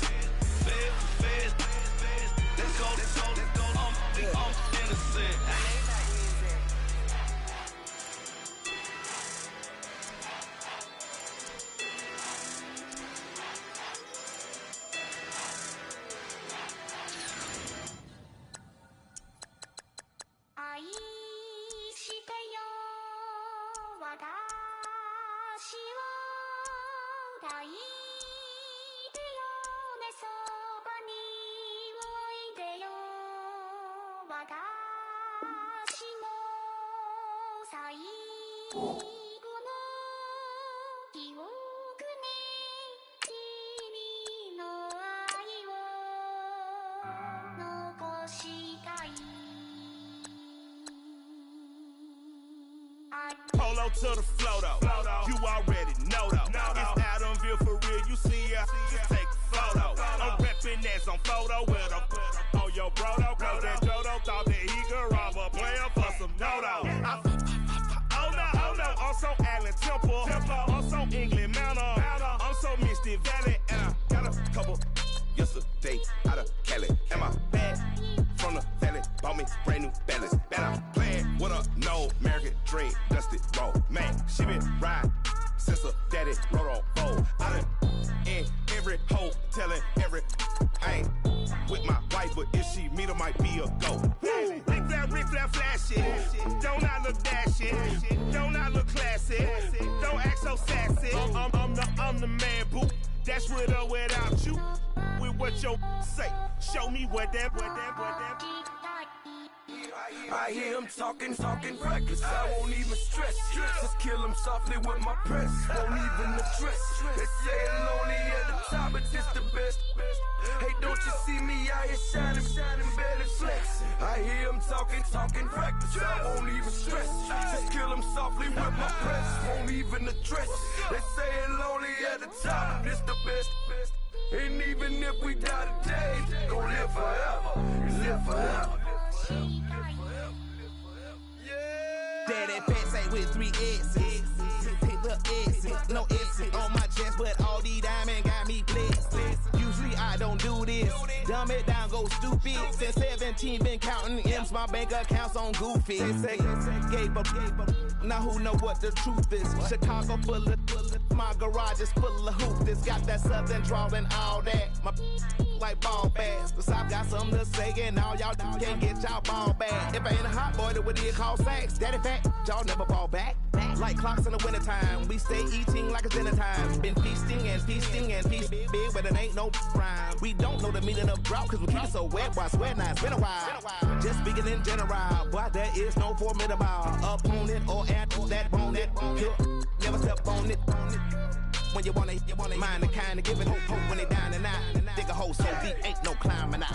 Let's go, I'm innocent. Hold low to the flow, though. You already know, though. It's Adamville for real, you see ya. Just take a photo. I'm reppin' that's on photo with a on your bro, though. Cause that Jodo thought that he could rob a player for some no-no. Oh no, I'm so Allen Temple. I'm so England Manor. I'm so Misty Valley. And I got a couple yesterday out of Cali. And my bag from the valley bought me brand new balance. And I'm playing with a no American dream, dusty road. Man, she been riding since her daddy rode on bold. I done in every hole, telling every I ain't with my wife, but if she meet her, might be a go. Rick flat flashy. Don't I look dashy? Don't I look classy? Don't act so sassy. I'm the man, boo. Dash with or without you. With what your say. Show me what that. I hear him talking reckless. I won't even stress. Just kill him softly with my press. Won't even address. They say it lonely at the top, but it's the best. Hey, don't you see me out here shining, barely flexing? I hear him talking reckless. I won't even stress. Just kill him softly with my press. Won't even address. They say it lonely at the top, but it's the best. And even if we die today, gon' live forever. Live forever. Daddy pants ain't with 3 X's. Pick the X's, no X's on my chest, but all these diamonds got me blessed. Usually I don't do this. Dumb it down, go stupid. Since 17, been counting M's, my bank account's on goofy. Gave up. Now who know what the truth is? Chicago full of, my garage is full of hoopers. Got that southern drawl and all that. My like ball bags. The South got something to say, and all y'all can't get y'all ball back. If I ain't a hot boy, then what do you call sacks? Daddy fat, y'all never ball back. Like clocks in the wintertime, we stay eating like it's dinner time. Been feasting and feasting big, but it ain't no rhyme. We don't know the meaning of drought, cause we keep it so wet, boy, I swear now it's been a while. Just speaking in general, boy, there is no formidable opponent or at that bone it. Never step on it. When you want it, mind the kind of give it hope when they down and out. Dig a hole so deep, ain't no climbing out.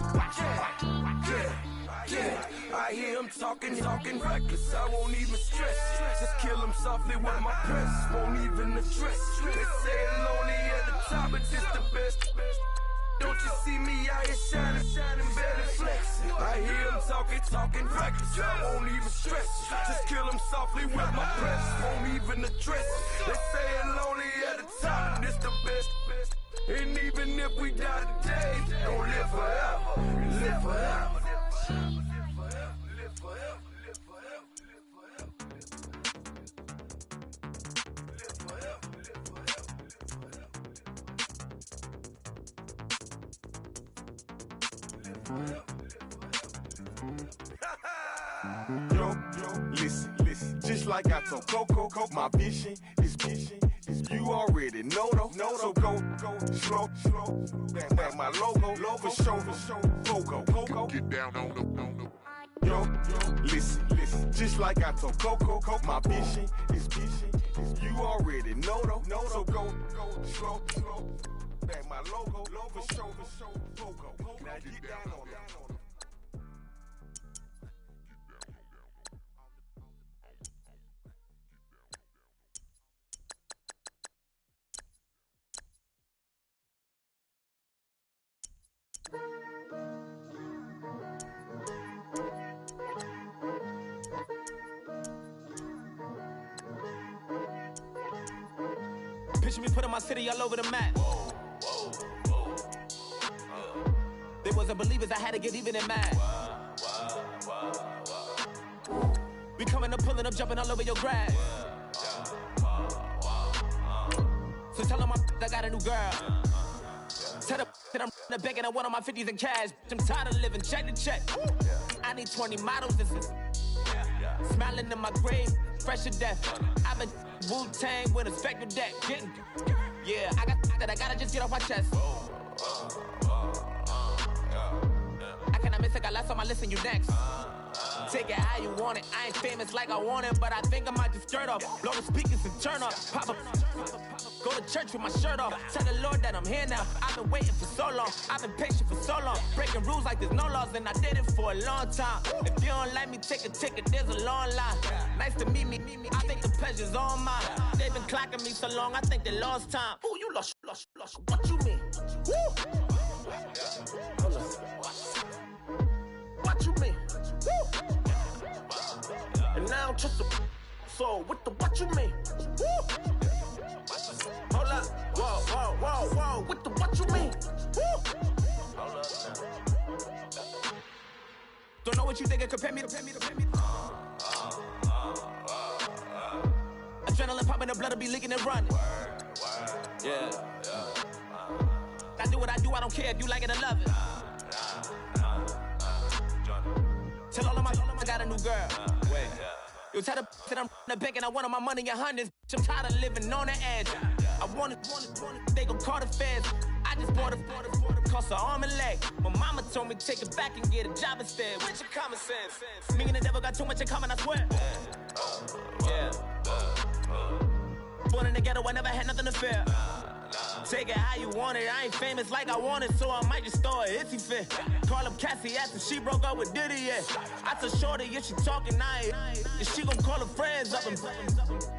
Yeah, I hear him talking reckless. I won't even stress. Just kill him softly with my press. Won't even address. They say it lonely at the top, but it's the best. Don't you see me out here shining, barely flexing? I hear him talking reckless. I won't even stress. Just kill him softly with my press. Won't even address. They say it lonely at the top, but it's the best. And even if we die today, don't live forever. Live forever. Yo, listen, just like I told Coco, my vision is you already know though. So go slow, back my logo, for show, Pogo. Get down on the. Yo, listen, just like I told Coco, my vision is you already know though. So go slow, back my logo, for show, Pogo. Now get down on it. Picture me putting my city all over the map. They wasn't believers, I had to get even in mad. We coming up, pulling up, jumping all over your grass. So tell them I got a new girl. Tell them that I'm begging at one of my 50s in cash. I'm tired of living check to check. I need 20 models and smiling in my grave, fresh to death. I've been Wu-Tang with a spectral deck. I got that I gotta just get off my chest. I cannot miss it, got less on my list and you next. Take it how you want it. I ain't famous like I want it, but I think I might just skirt off. Blow the speakers and turn up. Pop up. Go to church with my shirt off. Tell the Lord that I'm here now. I've been waiting for so long. I've been patient for so long. Breaking rules like there's no laws, and I did it for a long time. If you don't like me, take a ticket. There's a long line. Nice to meet me. I think the pleasure's all mine. They've been clocking me so long, I think they lost time. Ooh, you lost. What you mean? Woo! Hold on. What you mean? Woo! And now just a so what you mean? Woo! Hold up. Whoa. What you mean? Woo! Hold up now. Don't know what you think, compare me to. Adrenaline popping, the blood will be leaking and running. Yeah. I do what I do, I don't care if you like it or love it. Tell all of my I got a new girl. Wait. You tell the that I'm in the bank and I want all my money in hundreds. I'm tired of living on the edge. I want it, they gon' call the feds. I just bought a cost an arm and leg. My mama told me take it back and get a job instead. Where's your common sense? Me and the devil got too much in common, I swear. Yeah. Born in the ghetto, I never had nothing to fear. Take it how you want it, I ain't famous like I want it, so I might just throw it if he fit. Call up Cassie after she broke up with Diddy, yeah. I told Shorty, if she talking, if she gon' call her friends up and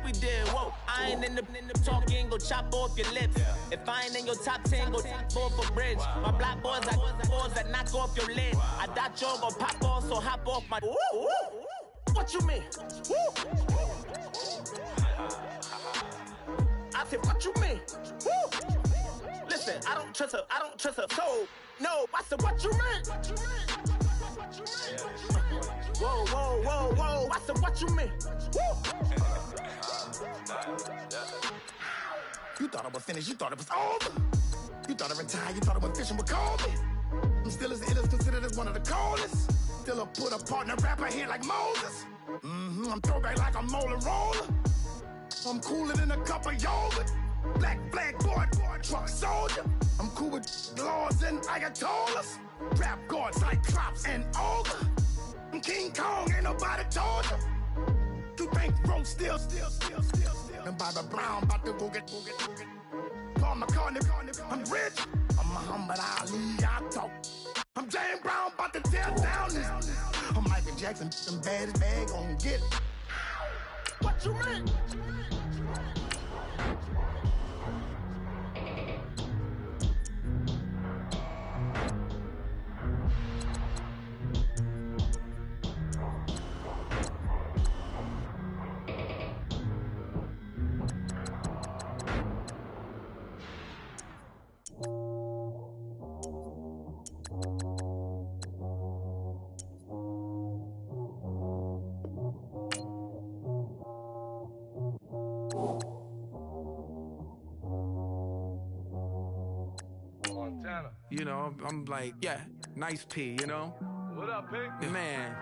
we did, whoa. I ain't in the talking, go chop off your lips. If I ain't in your top 10, go top 4 for bridge. My black boys, I got boys that knock off your lid. I thought you gon' pop off, so hop off my. What you mean? I said, what you mean? Woo! Listen, I don't trust her. So, no, I said, what you mean? Whoa. I said, what you mean? Woo! You thought I was finished. You thought it was over. You thought I retired. You thought I went fishing with Kobe. I'm still as ill as considered as one of the coldest. Still a put a partner rapper here like Moses. I'm throwback like a molar roller. I'm cooler than a cup of yogurt. Black flag boy, truck soldier. I'm cool with laws and Ayatollahs. Rap gods like Klops and Ogre. I'm King Kong, ain't nobody told you. You think road still. And Bobby Brown about to go get. Paul McCartney, I'm rich. I'm Muhammad Ali, I talk. I'm James Brown, about to tear down this. I'm Michael Jackson, them baddest bag gon' get it. What you mean? You know, I'm like, yeah, nice P, you know? What up, Pink? Man.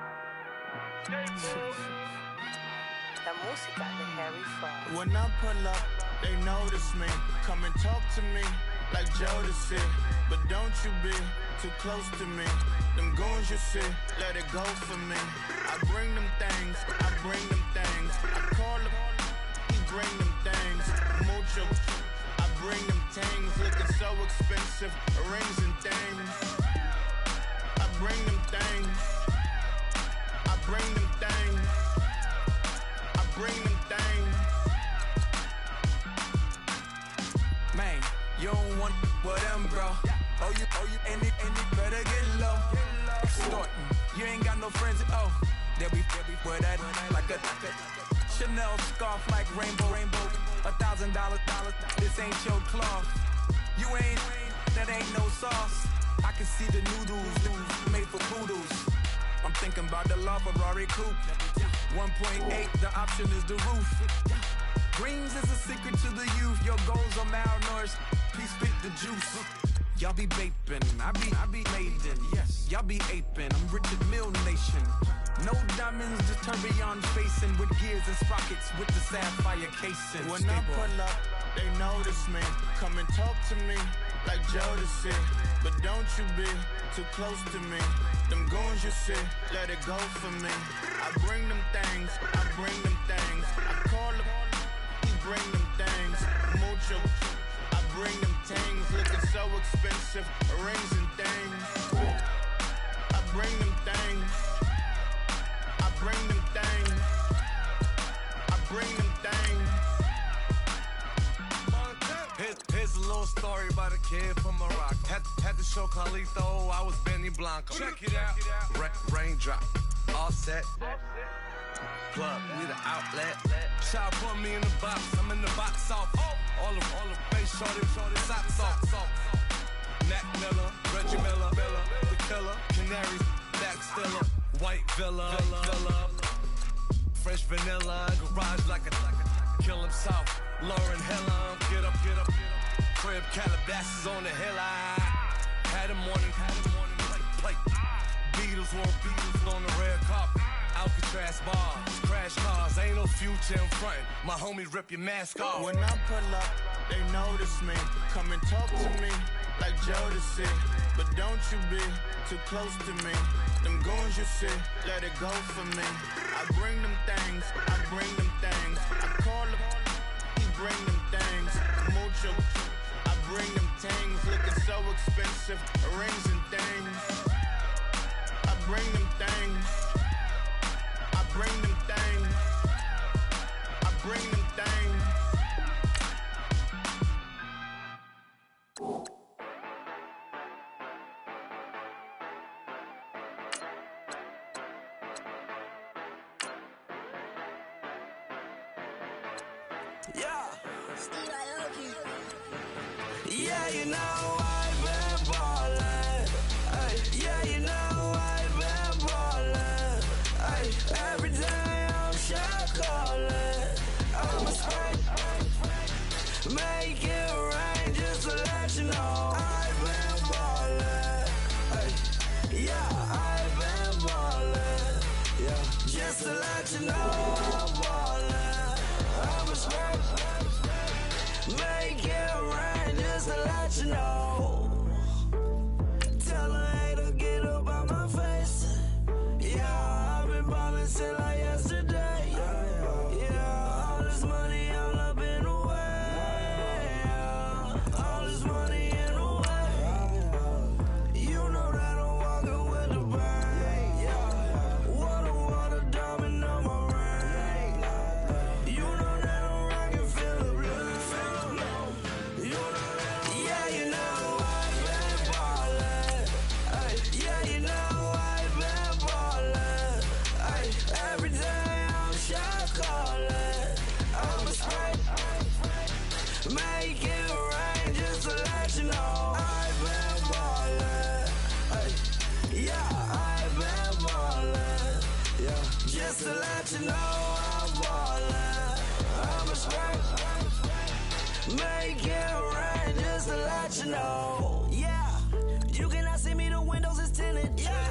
When I pull up, they notice me. Come and talk to me like Jodeci. But don't you be too close to me. Them goons you see, let it go for me. I bring them things. I call them, he bring them things. Mucho. I bring them things, looking so expensive, rings and things. I bring them things. Man, you don't want with them, bro. Oh, you, and it better get low. Extorting, you ain't got no friends. Oh, they'll be wear that like a Chanel scarf like rainbow. $1,000, this ain't your cloth. You ain't, that ain't no sauce. I can see the noodles made for poodles. I'm thinking about the LaFerrari coupe. 1.8, the option is the roof. Greens is a secret to the youth. Your goals are malnourished. Please spit the juice. Y'all be vaping, I be maiden. Yes, y'all be aping. I'm Richard Mill Nation. No diamonds, just tourbillon facing with gears and sprockets with the sapphire casing. When I pull up, they notice me. Come and talk to me like Jodeci. But don't you be too close to me. Them goons you see, let it go for me. I bring them things. I call them, he bring them things. mucho. I bring them things looking so expensive, rings and things. I bring them things. I bring them things. I bring them things. Here's a little story about a kid from Morocco. Had to show Carlito I was Benny Blanco. Check it out. Raindrop, offset. Plug, we the outlet. Child put me in the box, I'm in the box off. All the face shorty, socks off. Nat Miller, Reggie Miller, the killer, Canaries, back stiller, white villa, fresh vanilla, garage like a kill him south. Lauren Hiller, get up. Crib Calabasas on the hill. I had a morning plate. Beatles on the red carpet. Alcatraz bars, crash cars, ain't no future in front. My homie rip your mask off. When I pull up, they notice me. Come and talk to me like Jodeci. But don't you be too close to me. Them goons you see, let it go for me. I bring them things, I bring them things. I call him, he bring them things. Mucho, I bring them things. Looking so expensive, rings and things. I bring them things. I bring them things. I bring them things. Yeah, you know I've been ballin'. Yeah, you know I've been ballin'. Every day I'm shot callin'. I'm a spray, make it rain just to let you know I've been ballin'. Yeah, I've been ballin'. Yeah, just to let you know I'm ballin'. I'm a spray, make it rain just to let you know. Tell a hater get up out my face. Yeah, I've been ballin' since like yesterday. Yeah, all this money all up in the way. All this money in the way. You know that I'm walking with the bang. Water, diamond on my ring. You know that I'm rockin' feel the blue. You know that, yeah, you know I've been ballin'. Yeah, you know I've been ballin'. Every day I'm shot callin'. I'm a spray, make it rain just to let you know I've been ballin'. Yeah, I've been ballin'. Yeah, just to let you know I'm ballin'. I'm a spray, make it rain just to let you know. Yeah, you cannot see me, the windows is tinted. Yeah,